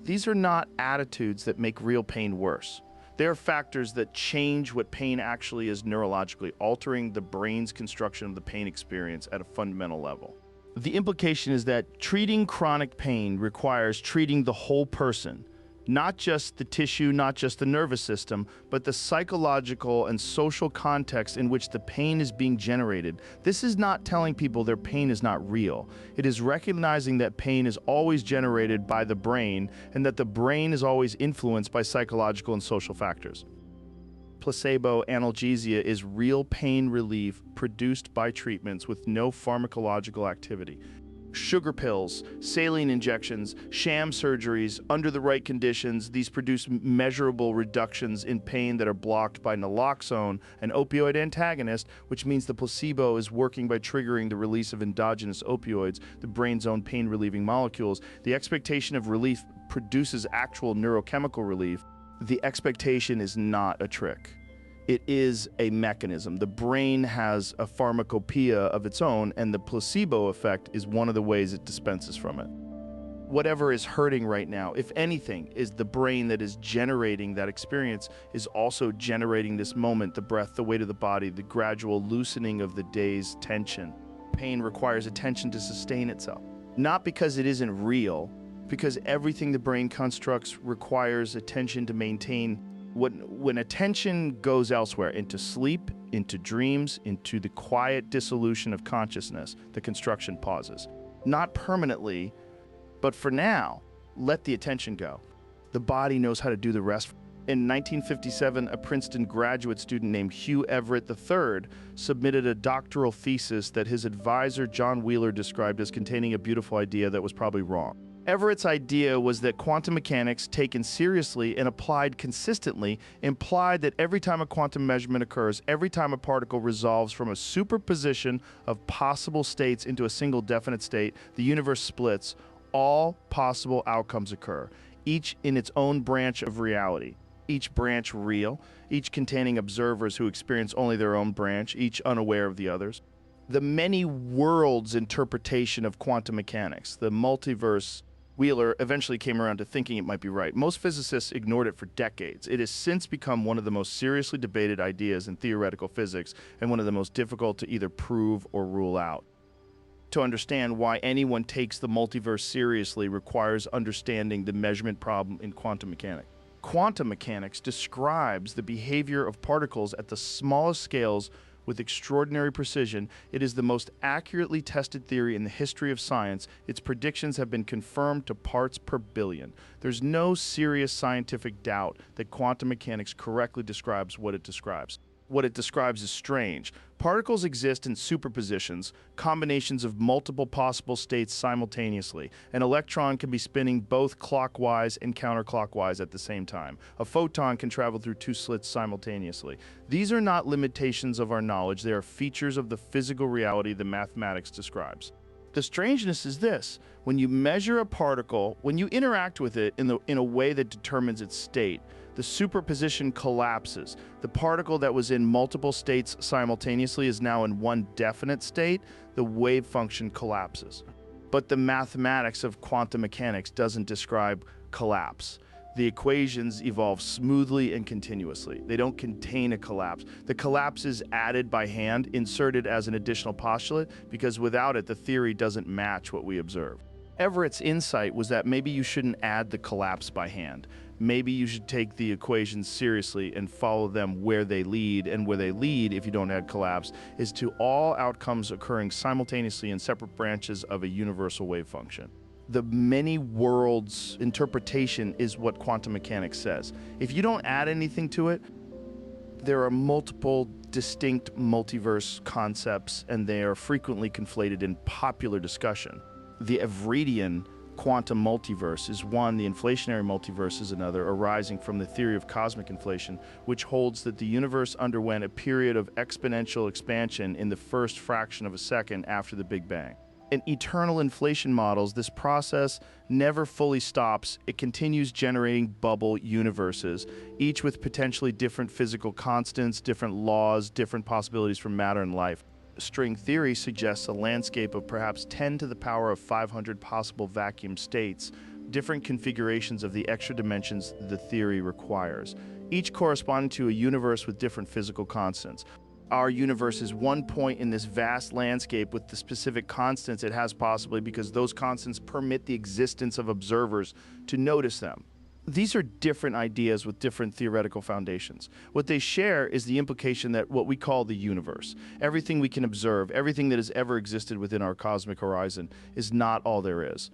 These are not attitudes that make real pain worse. They are factors that change what pain actually is neurologically, altering the brain's construction of the pain experience at a fundamental level. The implication is that treating chronic pain requires treating the whole person, not just the tissue, not just the nervous system, but the psychological and social context in which the pain is being generated. This is not telling people their pain is not real. It is recognizing that pain is always generated by the brain and that the brain is always influenced by psychological and social factors. Placebo analgesia is real pain relief produced by treatments with no pharmacological activity. Sugar pills, saline injections, sham surgeries, under the right conditions, these produce measurable reductions in pain that are blocked by naloxone, an opioid antagonist, which means the placebo is working by triggering the release of endogenous opioids, the brain's own pain-relieving molecules. The expectation of relief produces actual neurochemical relief. The expectation is not a trick. It is a mechanism. The brain has a pharmacopoeia of its own, and the placebo effect is one of the ways it dispenses from it. Whatever is hurting right now, if anything, is the brain that is generating that experience, is also generating this moment, the breath, the weight of the body, the gradual loosening of the day's tension. Pain requires attention to sustain itself. Not because it isn't real, because everything the brain constructs requires attention to maintain. When attention goes elsewhere, into sleep, into dreams, into the quiet dissolution of consciousness, the construction pauses. Not permanently, but for now, let the attention go. The body knows how to do the rest. In 1957, a Princeton graduate student named Hugh Everett III submitted a doctoral thesis that his advisor John Wheeler described as containing a beautiful idea that was probably wrong. Everett's idea was that quantum mechanics, taken seriously and applied consistently, implied that every time a quantum measurement occurs, every time a particle resolves from a superposition of possible states into a single definite state, the universe splits, all possible outcomes occur, each in its own branch of reality. Each branch real, each containing observers who experience only their own branch, each unaware of the others. The many worlds interpretation of quantum mechanics, the multiverse, Wheeler eventually came around to thinking it might be right. Most physicists ignored it for decades. It has since become one of the most seriously debated ideas in theoretical physics and one of the most difficult to either prove or rule out. To understand why anyone takes the multiverse seriously requires understanding the measurement problem in quantum mechanics. Quantum mechanics describes the behavior of particles at the smallest scales with extraordinary precision. It is the most accurately tested theory in the history of science. Its predictions have been confirmed to parts per billion. There's no serious scientific doubt that quantum mechanics correctly describes what it describes. What it describes is strange. Particles exist in superpositions, combinations of multiple possible states simultaneously. An electron can be spinning both clockwise and counterclockwise at the same time. A photon can travel through two slits simultaneously. These are not limitations of our knowledge. They are features of the physical reality the mathematics describes. The strangeness is this: when you measure a particle, when you interact with it in a way that determines its state, the superposition collapses. The particle that was in multiple states simultaneously is now in one definite state. The wave function collapses. But the mathematics of quantum mechanics doesn't describe collapse. The equations evolve smoothly and continuously. They don't contain a collapse. The collapse is added by hand, inserted as an additional postulate, because without it, the theory doesn't match what we observe. Everett's insight was that maybe you shouldn't add the collapse by hand. Maybe you should take the equations seriously and follow them where they lead, and where they lead, if you don't add collapse, is to all outcomes occurring simultaneously in separate branches of a universal wave function. The many worlds interpretation is what quantum mechanics says. If you don't add anything to it, there are multiple distinct multiverse concepts, and they are frequently conflated in popular discussion. The Everettian quantum multiverse is one, the inflationary multiverse is another, arising from the theory of cosmic inflation, which holds that the universe underwent a period of exponential expansion in the first fraction of a second after the Big Bang. In eternal inflation models, this process never fully stops. It continues generating bubble universes, each with potentially different physical constants, different laws, different possibilities for matter and life. String theory suggests a landscape of perhaps 10 to the power of 500 possible vacuum states, different configurations of the extra dimensions the theory requires, each corresponding to a universe with different physical constants. Our universe is one point in this vast landscape with the specific constants it has, possibly because those constants permit the existence of observers to notice them. These are different ideas with different theoretical foundations. What they share is the implication that what we call the universe, everything we can observe, everything that has ever existed within our cosmic horizon, is not all there is.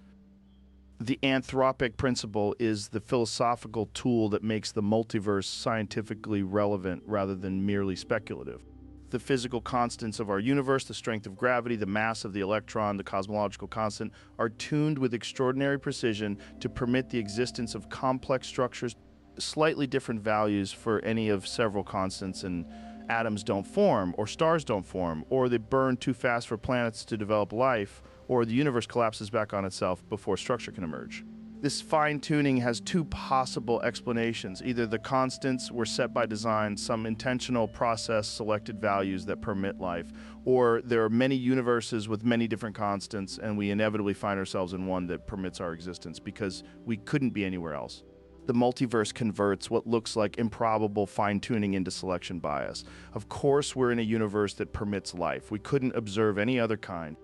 The anthropic principle is the philosophical tool that makes the multiverse scientifically relevant rather than merely speculative. The physical constants of our universe, the strength of gravity, the mass of the electron, the cosmological constant, are tuned with extraordinary precision to permit the existence of complex structures, slightly different values for any of several constants, and atoms don't form, or stars don't form, or they burn too fast for planets to develop life, or the universe collapses back on itself before structure can emerge. This fine-tuning has two possible explanations. Either the constants were set by design, some intentional process selected values that permit life, or there are many universes with many different constants, and we inevitably find ourselves in one that permits our existence because we couldn't be anywhere else. The multiverse converts what looks like improbable fine-tuning into selection bias. Of course, we're in a universe that permits life. We couldn't observe any other kind.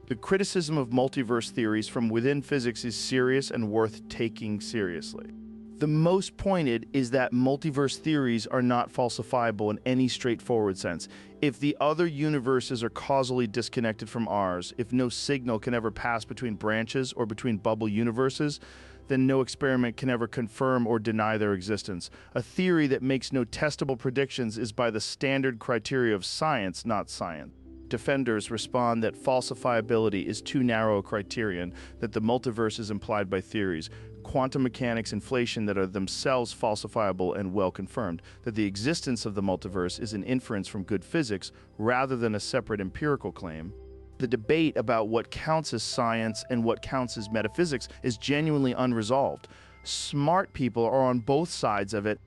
The criticism of multiverse theories from within physics is serious and worth taking seriously. The most pointed is that multiverse theories are not falsifiable in any straightforward sense. If the other universes are causally disconnected from ours, if no signal can ever pass between branches or between bubble universes, then no experiment can ever confirm or deny their existence. A theory that makes no testable predictions is by the standard criteria of science, not science. Defenders respond that falsifiability is too narrow a criterion, that the multiverse is implied by theories, quantum mechanics inflation that are themselves falsifiable and well confirmed, that the existence of the multiverse is an inference from good physics rather than a separate empirical claim. The debate about what counts as science and what counts as metaphysics is genuinely unresolved. Smart people are on both sides of it.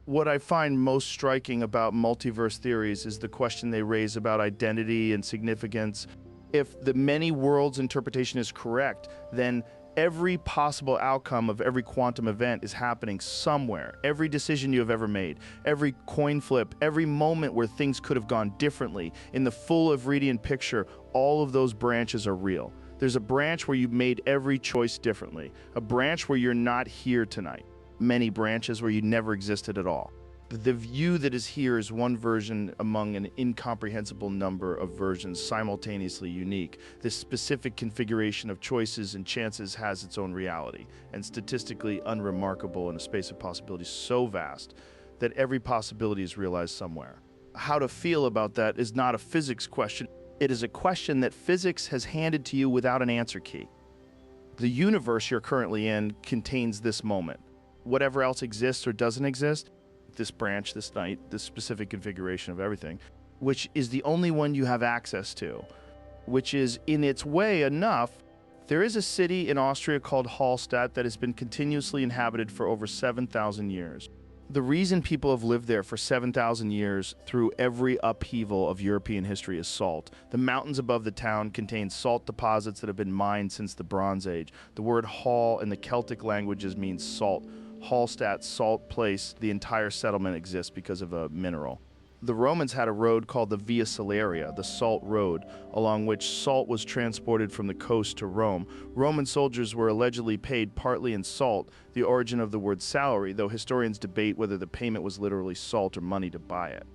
What I find most striking about multiverse theories is the question they raise about identity and significance. If the many worlds interpretation is correct, then every possible outcome of every quantum event is happening somewhere. Every decision you have ever made, every coin flip, every moment where things could have gone differently, in the full Everydian picture, all of those branches are real. There's a branch where you made every choice differently, a branch where you're not here tonight. Many branches where you never existed at all. The view that is here is one version among an incomprehensible number of versions simultaneously unique. This specific configuration of choices and chances has its own reality, and statistically unremarkable in a space of possibilities so vast that every possibility is realized somewhere. How to feel about that is not a physics question. It is a question that physics has handed to you without an answer key. The universe you're currently in contains this moment. Whatever else exists or doesn't exist, this branch, this night, this specific configuration of everything, which is the only one you have access to, which is in its way enough. There is a city in Austria called Hallstatt that has been continuously inhabited for over 7,000 years. The reason people have lived there for 7,000 years through every upheaval of European history is salt. The mountains above the town contain salt deposits that have been mined since the Bronze Age. The word hall in the Celtic languages means salt. Hallstatt, salt place, the entire settlement exists because of a mineral. The Romans had a road called the Via Salaria, the Salt Road, along which salt was transported from the coast to Rome. Roman soldiers were allegedly paid partly in salt, the origin of the word salary, though historians debate whether the payment was literally salt or money to buy it.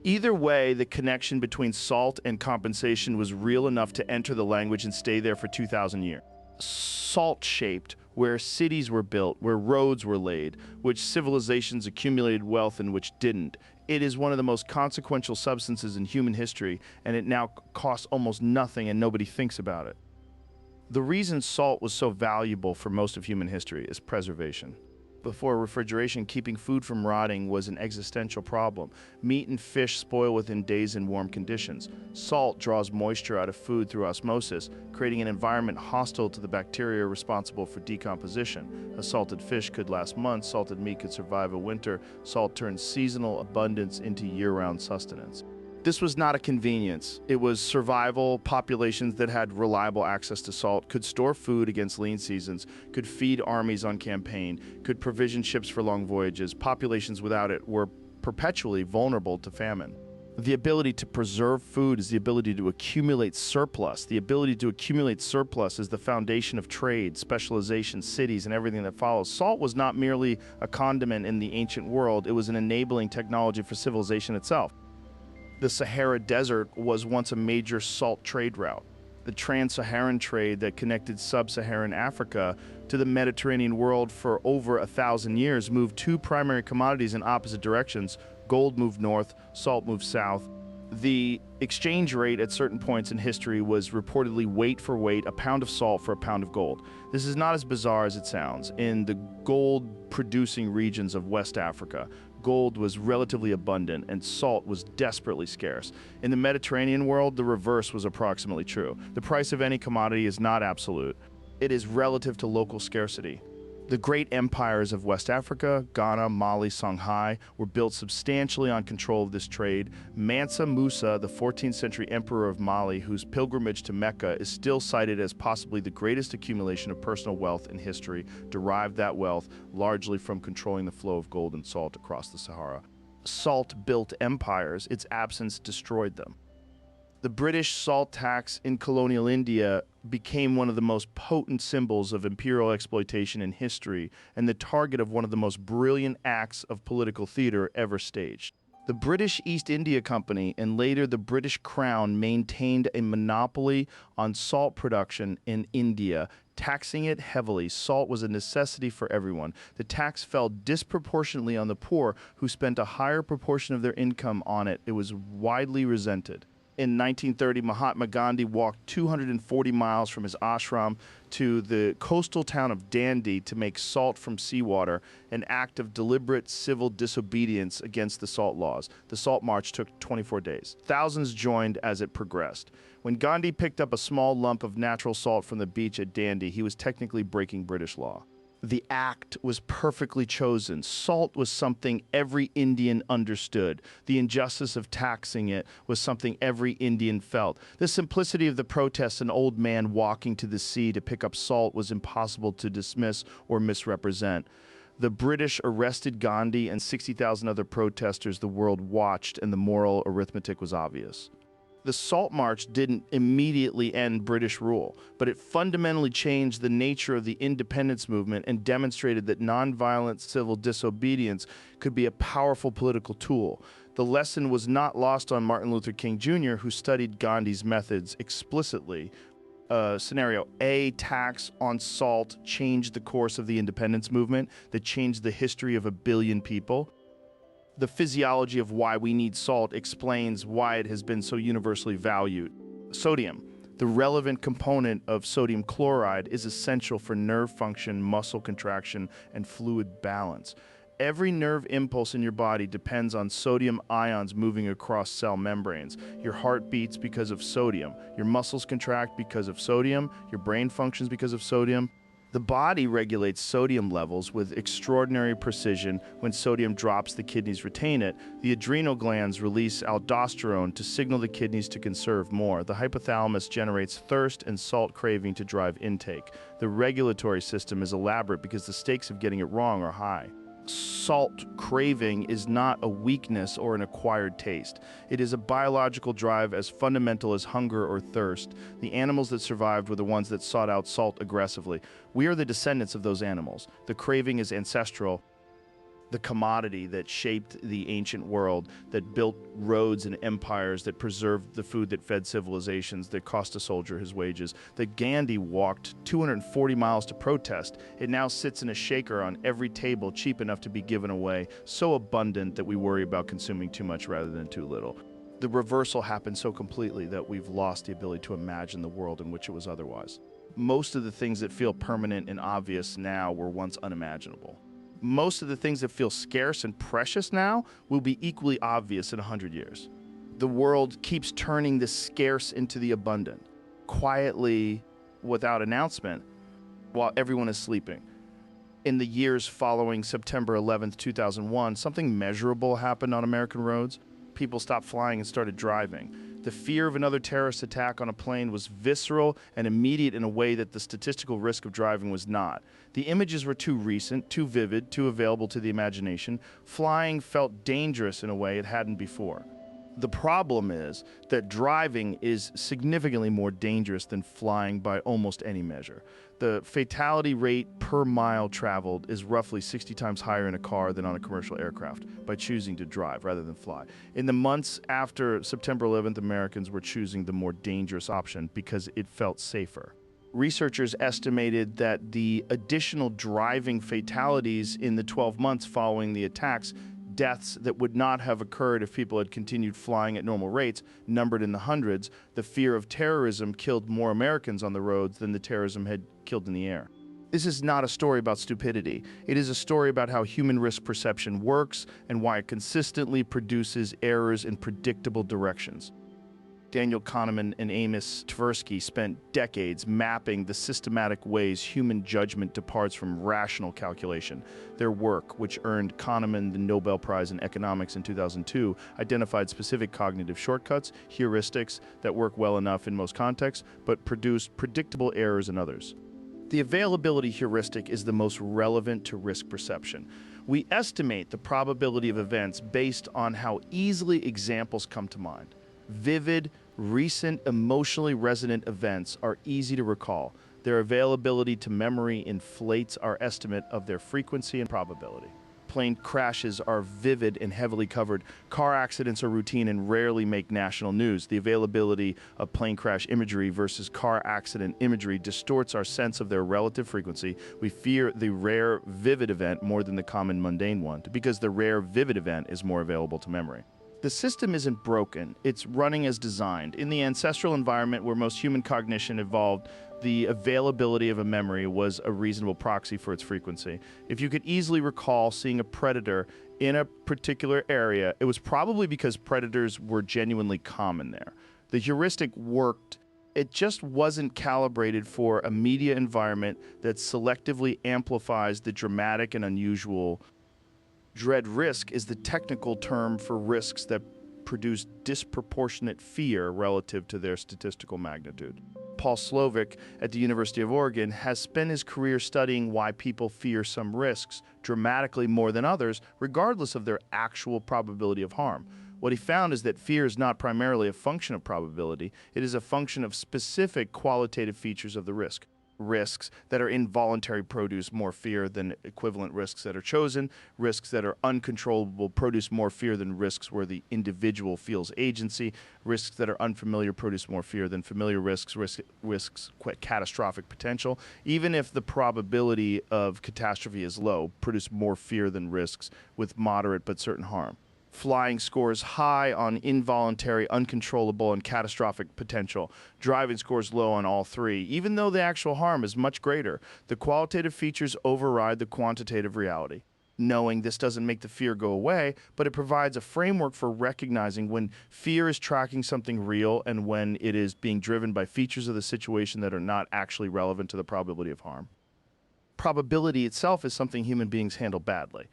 Either way, the connection between salt and compensation was real enough to enter the language and stay there for 2,000 years. Salt-shaped, where cities were built, where roads were laid, which civilizations accumulated wealth and which didn't. It is one of the most consequential substances in human history, and it now costs almost nothing and nobody thinks about it. The reason salt was so valuable for most of human history is preservation. Before refrigeration, keeping food from rotting was an existential problem. Meat and fish spoil within days in warm conditions. Salt draws moisture out of food through osmosis, creating an environment hostile to the bacteria responsible for decomposition. A salted fish could last months, salted meat could survive a winter. Salt turns seasonal abundance into year-round sustenance. This was not a convenience. It was survival. Populations that had reliable access to salt could store food against lean seasons, could feed armies on campaign, could provision ships for long voyages. Populations without it were perpetually vulnerable to famine. The ability to preserve food is the ability to accumulate surplus. The ability to accumulate surplus is the foundation of trade, specialization, cities, and everything that follows. Salt was not merely a condiment in the ancient world. It was an enabling technology for civilization itself. The Sahara Desert was once a major salt trade route. The trans-Saharan trade that connected sub-Saharan Africa to the Mediterranean world for over 1,000 years moved two primary commodities in opposite directions. Gold moved north, salt moved south. The exchange rate at certain points in history was reportedly weight for weight, a pound of salt for a pound of gold. This is not as bizarre as it sounds. In the gold-producing regions of West Africa, gold was relatively abundant and salt was desperately scarce. In the Mediterranean world, the reverse was approximately true. The price of any commodity is not absolute. It is relative to local scarcity. The great empires of West Africa, Ghana, Mali, Songhai, were built substantially on control of this trade. Mansa Musa, the 14th century emperor of Mali, whose pilgrimage to Mecca is still cited as possibly the greatest accumulation of personal wealth in history, derived that wealth largely from controlling the flow of gold and salt across the Sahara. Salt built empires, its absence destroyed them. The British salt tax in colonial India became one of the most potent symbols of imperial exploitation in history and the target of one of the most brilliant acts of political theater ever staged. The British East India Company and later the British Crown maintained a monopoly on salt production in India, taxing it heavily. Salt was a necessity for everyone. The tax fell disproportionately on the poor, who spent a higher proportion of their income on it. It was widely resented. In 1930, Mahatma Gandhi walked 240 miles from his ashram to the coastal town of Dandi to make salt from seawater, an act of deliberate civil disobedience against the salt laws. The Salt March took 24 days. Thousands joined as it progressed. When Gandhi picked up a small lump of natural salt from the beach at Dandi, he was technically breaking British law. The act was perfectly chosen. Salt was something every Indian understood. The injustice of taxing it was something every Indian felt. The simplicity of the protest, an old man walking to the sea to pick up salt, was impossible to dismiss or misrepresent. The British arrested Gandhi and 60,000 other protesters. The world watched, and the moral arithmetic was obvious. The Salt March didn't immediately end British rule, but it fundamentally changed the nature of the independence movement and demonstrated that nonviolent civil disobedience could be a powerful political tool. The lesson was not lost on Martin Luther King Jr., who studied Gandhi's methods explicitly. Scenario A, tax on salt changed the course of the independence movement that changed the history of 1 billion people. The physiology of why we need salt explains why it has been so universally valued. Sodium, the relevant component of sodium chloride, is essential for nerve function, muscle contraction, and fluid balance. Every nerve impulse in your body depends on sodium ions moving across cell membranes. Your heart beats because of sodium. Your muscles contract because of sodium. Your brain functions because of sodium. The body regulates sodium levels with extraordinary precision. When sodium drops, the kidneys retain it. The adrenal glands release aldosterone to signal the kidneys to conserve more. The hypothalamus generates thirst and salt craving to drive intake. The regulatory system is elaborate because the stakes of getting it wrong are high. Salt craving is not a weakness or an acquired taste. It is a biological drive as fundamental as hunger or thirst. The animals that survived were the ones that sought out salt aggressively. We are the descendants of those animals. The craving is ancestral. The commodity that shaped the ancient world, that built roads and empires, that preserved the food that fed civilizations, that cost a soldier his wages, that Gandhi walked 240 miles to protest. It now sits in a shaker on every table, cheap enough to be given away, so abundant that we worry about consuming too much rather than too little. The reversal happened so completely that we've lost the ability to imagine the world in which it was otherwise. Most of the things that feel permanent and obvious now were once unimaginable. Most of the things that feel scarce and precious now will be equally obvious in 100 years. The world keeps turning the scarce into the abundant, quietly, without announcement, while everyone is sleeping. In the years following September 11th, 2001, something measurable happened on American roads. People stopped flying and started driving. The fear of another terrorist attack on a plane was visceral and immediate in a way that the statistical risk of driving was not. The images were too recent, too vivid, too available to the imagination. Flying felt dangerous in a way it hadn't before. The problem is that driving is significantly more dangerous than flying by almost any measure. The fatality rate per mile traveled is roughly 60 times higher in a car than on a commercial aircraft by choosing to drive rather than fly. In the months after September 11th, Americans were choosing the more dangerous option because it felt safer. Researchers estimated that the additional driving fatalities in the 12 months following the attacks deaths that would not have occurred if people had continued flying at normal rates, numbered in the hundreds. The fear of terrorism killed more Americans on the roads than the terrorism had killed in the air. This is not a story about stupidity. It is a story about how human risk perception works and why it consistently produces errors in predictable directions. Daniel Kahneman and Amos Tversky spent decades mapping the systematic ways human judgment departs from rational calculation. Their work, which earned Kahneman the Nobel Prize in Economics in 2002, identified specific cognitive shortcuts, heuristics that work well enough in most contexts, but produce predictable errors in others. The availability heuristic is the most relevant to risk perception. We estimate the probability of events based on how easily examples come to mind. Vivid, recent, emotionally resonant events are easy to recall. Their availability to memory inflates our estimate of their frequency and probability. Plane crashes are vivid and heavily covered. Car accidents are routine and rarely make national news. The availability of plane crash imagery versus car accident imagery distorts our sense of their relative frequency. We fear the rare, vivid event more than the common mundane one, because the rare, vivid event is more available to memory. The system isn't broken, it's running as designed. In the ancestral environment where most human cognition evolved, the availability of a memory was a reasonable proxy for its frequency. If you could easily recall seeing a predator in a particular area, it was probably because predators were genuinely common there. The heuristic worked. It just wasn't calibrated for a media environment that selectively amplifies the dramatic and unusual. Dread risk is the technical term for risks that produce disproportionate fear relative to their statistical magnitude. Paul Slovic at the University of Oregon has spent his career studying why people fear some risks dramatically more than others, regardless of their actual probability of harm. What he found is that fear is not primarily a function of probability, it is a function of specific qualitative features of the risk. Risks that are involuntary produce more fear than equivalent risks that are chosen. Risks that are uncontrollable produce more fear than risks where the individual feels agency. Risks that are unfamiliar produce more fear than familiar risks. Risks catastrophic potential. Even if the probability of catastrophe is low, produce more fear than risks with moderate but certain harm. Flying scores high on involuntary, uncontrollable, and catastrophic potential. Driving scores low on all three. Even though the actual harm is much greater, the qualitative features override the quantitative reality. Knowing this doesn't make the fear go away, but it provides a framework for recognizing when fear is tracking something real and when it is being driven by features of the situation that are not actually relevant to the probability of harm. Probability itself is something human beings handle badly.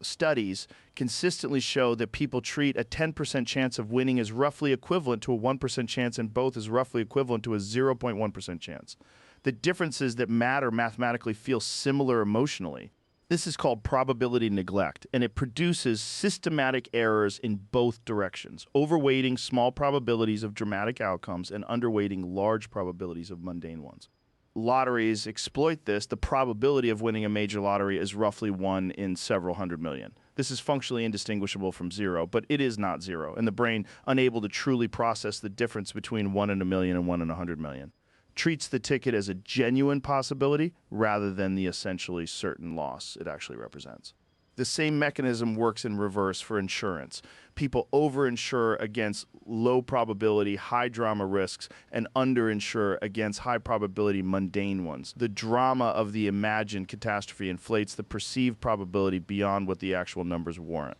Studies consistently show that people treat a 10% chance of winning as roughly equivalent to a 1% chance, and both is roughly equivalent to a 0.1% chance. The differences that matter mathematically feel similar emotionally. This is called probability neglect, and it produces systematic errors in both directions, overweighting small probabilities of dramatic outcomes and underweighting large probabilities of mundane ones. Lotteries exploit this. The probability of winning a major lottery is roughly 1 in several hundred million. This is functionally indistinguishable from zero, but it is not zero, and the brain, unable to truly process the difference between 1 in a million and 1 in 100 million, treats the ticket as a genuine possibility rather than the essentially certain loss it actually represents. The same mechanism works in reverse for insurance. People overinsure against low probability, high drama risks and underinsure against high probability, mundane ones. The drama of the imagined catastrophe inflates the perceived probability beyond what the actual numbers warrant.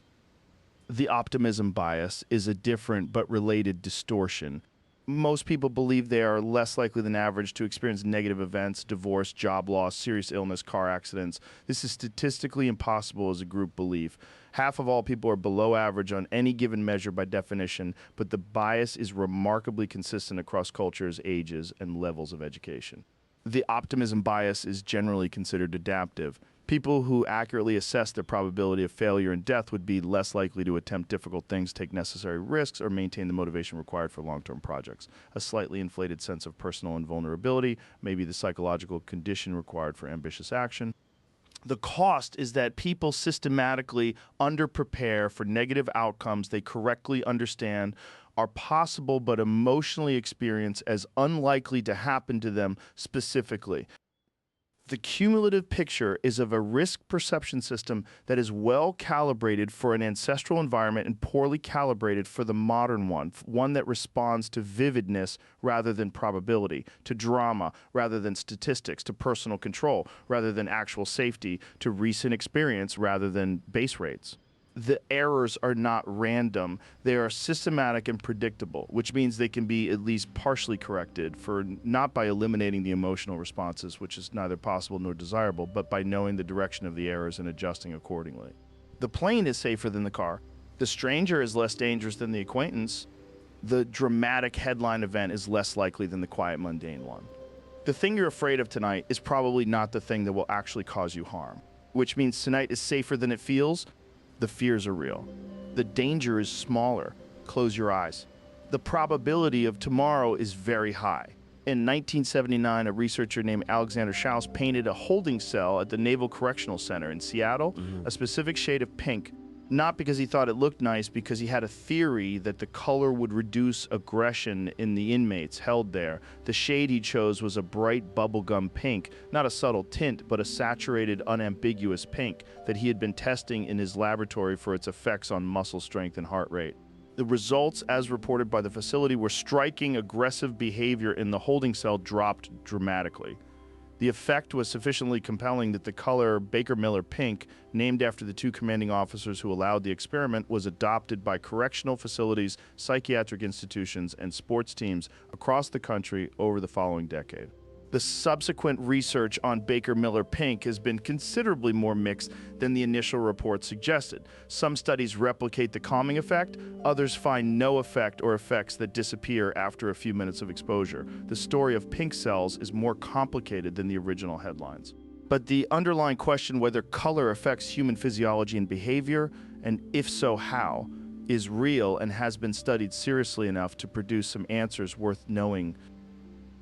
The optimism bias is a different but related distortion. Most people believe they are less likely than average to experience negative events, divorce, job loss, serious illness, car accidents. This is statistically impossible as a group belief. Half of all people are below average on any given measure by definition, but the bias is remarkably consistent across cultures, ages, and levels of education. The optimism bias is generally considered adaptive. People who accurately assess the probability of failure and death would be less likely to attempt difficult things, take necessary risks, or maintain the motivation required for long-term projects. A slightly inflated sense of personal invulnerability may be the psychological condition required for ambitious action. The cost is that people systematically underprepare for negative outcomes they correctly understand are possible but emotionally experience as unlikely to happen to them specifically. The cumulative picture is of a risk perception system that is well calibrated for an ancestral environment and poorly calibrated for the modern one that responds to vividness rather than probability, to drama rather than statistics, to personal control rather than actual safety, to recent experience rather than base rates. The errors are not random. They are systematic and predictable, which means they can be at least partially corrected for not by eliminating the emotional responses, which is neither possible nor desirable, but by knowing the direction of the errors and adjusting accordingly. The plane is safer than the car. The stranger is less dangerous than the acquaintance. The dramatic headline event is less likely than the quiet, mundane one. The thing you're afraid of tonight is probably not the thing that will actually cause you harm, which means tonight is safer than it feels. The fears are real. The danger is smaller. Close your eyes. The probability of tomorrow is very high. In 1979, a researcher named Alexander Schaus painted a holding cell at the Naval Correctional Center in Seattle, a specific shade of pink, not because he thought it looked nice, because he had a theory that the color would reduce aggression in the inmates held there. The shade he chose was a bright bubblegum pink, not a subtle tint, but a saturated, unambiguous pink that he had been testing in his laboratory for its effects on muscle strength and heart rate. The results, as reported by the facility, were striking. Aggressive behavior in the holding cell dropped dramatically. The effect was sufficiently compelling that the color Baker-Miller pink, named after the two commanding officers who allowed the experiment, was adopted by correctional facilities, psychiatric institutions, and sports teams across the country over the following decade. The subsequent research on Baker-Miller pink has been considerably more mixed than the initial report suggested. Some studies replicate the calming effect, others find no effect or effects that disappear after a few minutes of exposure. The story of pink cells is more complicated than the original headlines. But the underlying question whether color affects human physiology and behavior, and if so, how, is real and has been studied seriously enough to produce some answers worth knowing.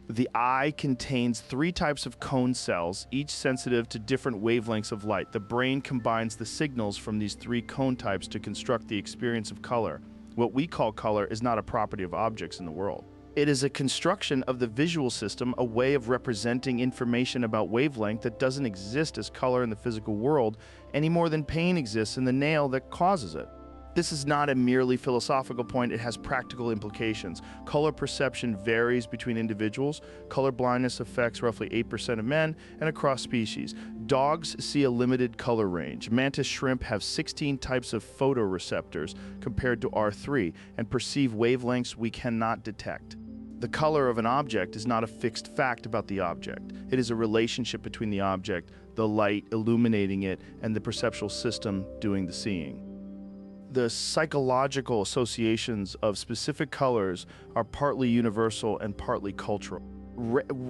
The eye contains 3 types of cone cells, each sensitive to different wavelengths of light. The brain combines the signals from these 3 cone types to construct the experience of color. What we call color is not a property of objects in the world. It is a construction of the visual system, a way of representing information about wavelength that doesn't exist as color in the physical world any more than pain exists in the nail that causes it. This is not a merely philosophical point, it has practical implications. Color perception varies between individuals. Color blindness affects roughly 8% of men and across species. Dogs see a limited color range. Mantis shrimp have 16 types of photoreceptors compared to our 3 and perceive wavelengths we cannot detect. The color of an object is not a fixed fact about the object. It is a relationship between the object, the light illuminating it, and the perceptual system doing the seeing. The psychological associations of specific colors are partly universal and partly cultural.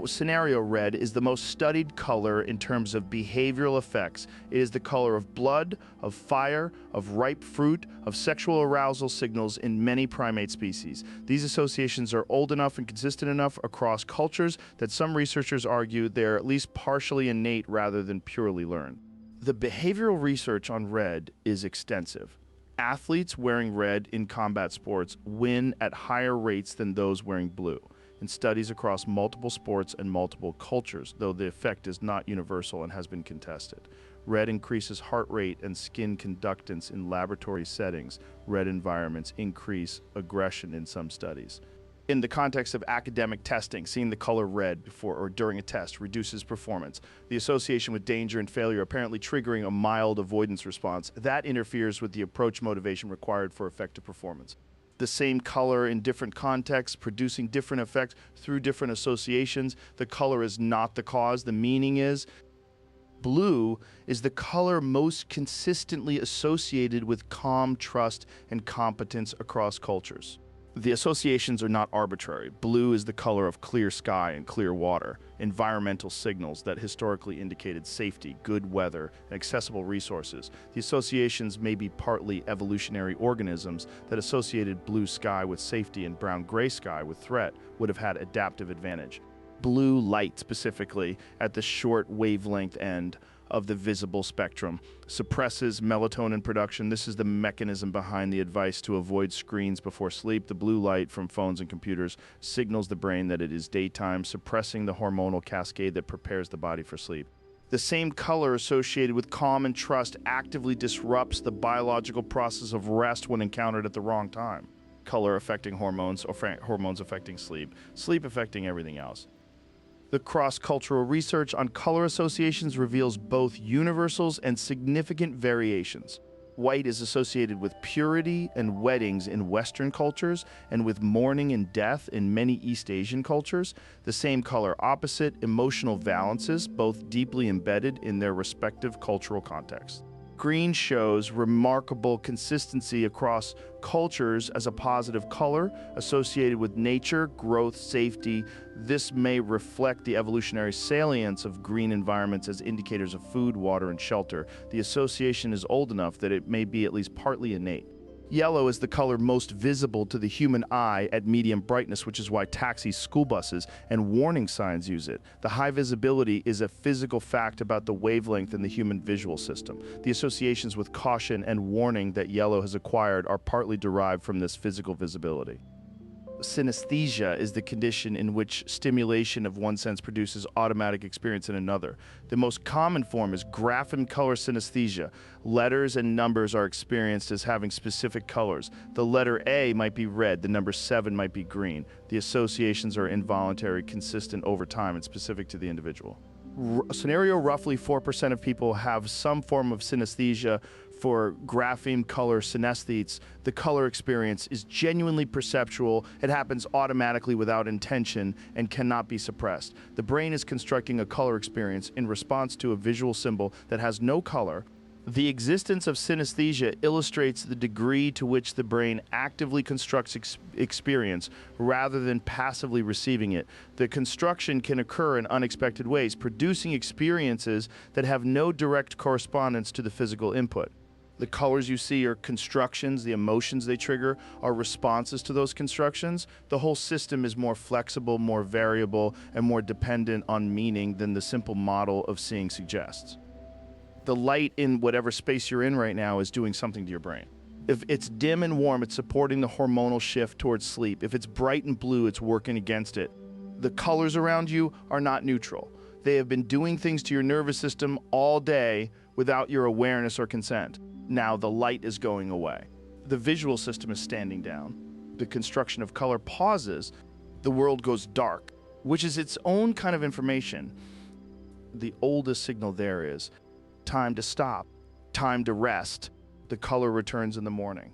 Scenario red is the most studied color in terms of behavioral effects. It is the color of blood, of fire, of ripe fruit, of sexual arousal signals in many primate species. These associations are old enough and consistent enough across cultures that some researchers argue they are at least partially innate rather than purely learned. The behavioral research on red is extensive. Athletes wearing red in combat sports win at higher rates than those wearing blue in studies across multiple sports and multiple cultures, though the effect is not universal and has been contested. Red increases heart rate and skin conductance in laboratory settings. Red environments increase aggression in some studies. In the context of academic testing, seeing the color red before or during a test reduces performance. The association with danger and failure apparently triggering a mild avoidance response. That interferes with the approach motivation required for effective performance. The same color in different contexts, producing different effects through different associations. The color is not the cause, the meaning is. Blue is the color most consistently associated with calm, trust, and competence across cultures. The associations are not arbitrary. Blue is the color of clear sky and clear water, environmental signals that historically indicated safety, good weather, and accessible resources. The associations may be partly evolutionary organisms that associated blue sky with safety and brown-gray sky with threat would have had adaptive advantage. Blue light, specifically, at the short wavelength end of the visible spectrum, suppresses melatonin production. This is the mechanism behind the advice to avoid screens before sleep. The blue light from phones and computers signals the brain that it is daytime, suppressing the hormonal cascade that prepares the body for sleep. The same color associated with calm and trust actively disrupts the biological process of rest when encountered at the wrong time. Color affecting hormones, or hormones affecting sleep, sleep affecting everything else. The cross-cultural research on color associations reveals both universals and significant variations. White is associated with purity and weddings in Western cultures and with mourning and death in many East Asian cultures. The same color opposite emotional valences, both deeply embedded in their respective cultural contexts. Green shows remarkable consistency across cultures as a positive color associated with nature, growth, safety. This may reflect the evolutionary salience of green environments as indicators of food, water, and shelter. The association is old enough that it may be at least partly innate. Yellow is the color most visible to the human eye at medium brightness, which is why taxis, school buses, and warning signs use it. The high visibility is a physical fact about the wavelength in the human visual system. The associations with caution and warning that yellow has acquired are partly derived from this physical visibility. Synesthesia is the condition in which stimulation of one sense produces automatic experience in another. The most common form is graph and color synesthesia. Letters and numbers are experienced as having specific colors. The letter A might be red, the number 7 might be green. The associations are involuntary, consistent over time, and specific to the individual. Scenario: roughly 4% of people have some form of synesthesia. For grapheme color synesthetes, the color experience is genuinely perceptual. It happens automatically without intention and cannot be suppressed. The brain is constructing a color experience in response to a visual symbol that has no color. The existence of synesthesia illustrates the degree to which the brain actively constructs experience rather than passively receiving it. The construction can occur in unexpected ways, producing experiences that have no direct correspondence to the physical input. The colors you see are constructions, the emotions they trigger are responses to those constructions. The whole system is more flexible, more variable, and more dependent on meaning than the simple model of seeing suggests. The light in whatever space you're in right now is doing something to your brain. If it's dim and warm, it's supporting the hormonal shift towards sleep. If it's bright and blue, it's working against it. The colors around you are not neutral. They have been doing things to your nervous system all day without your awareness or consent. Now the light is going away. The visual system is standing down. The construction of color pauses. The world goes dark, which is its own kind of information. The oldest signal there is time to stop, time to rest. The color returns in the morning.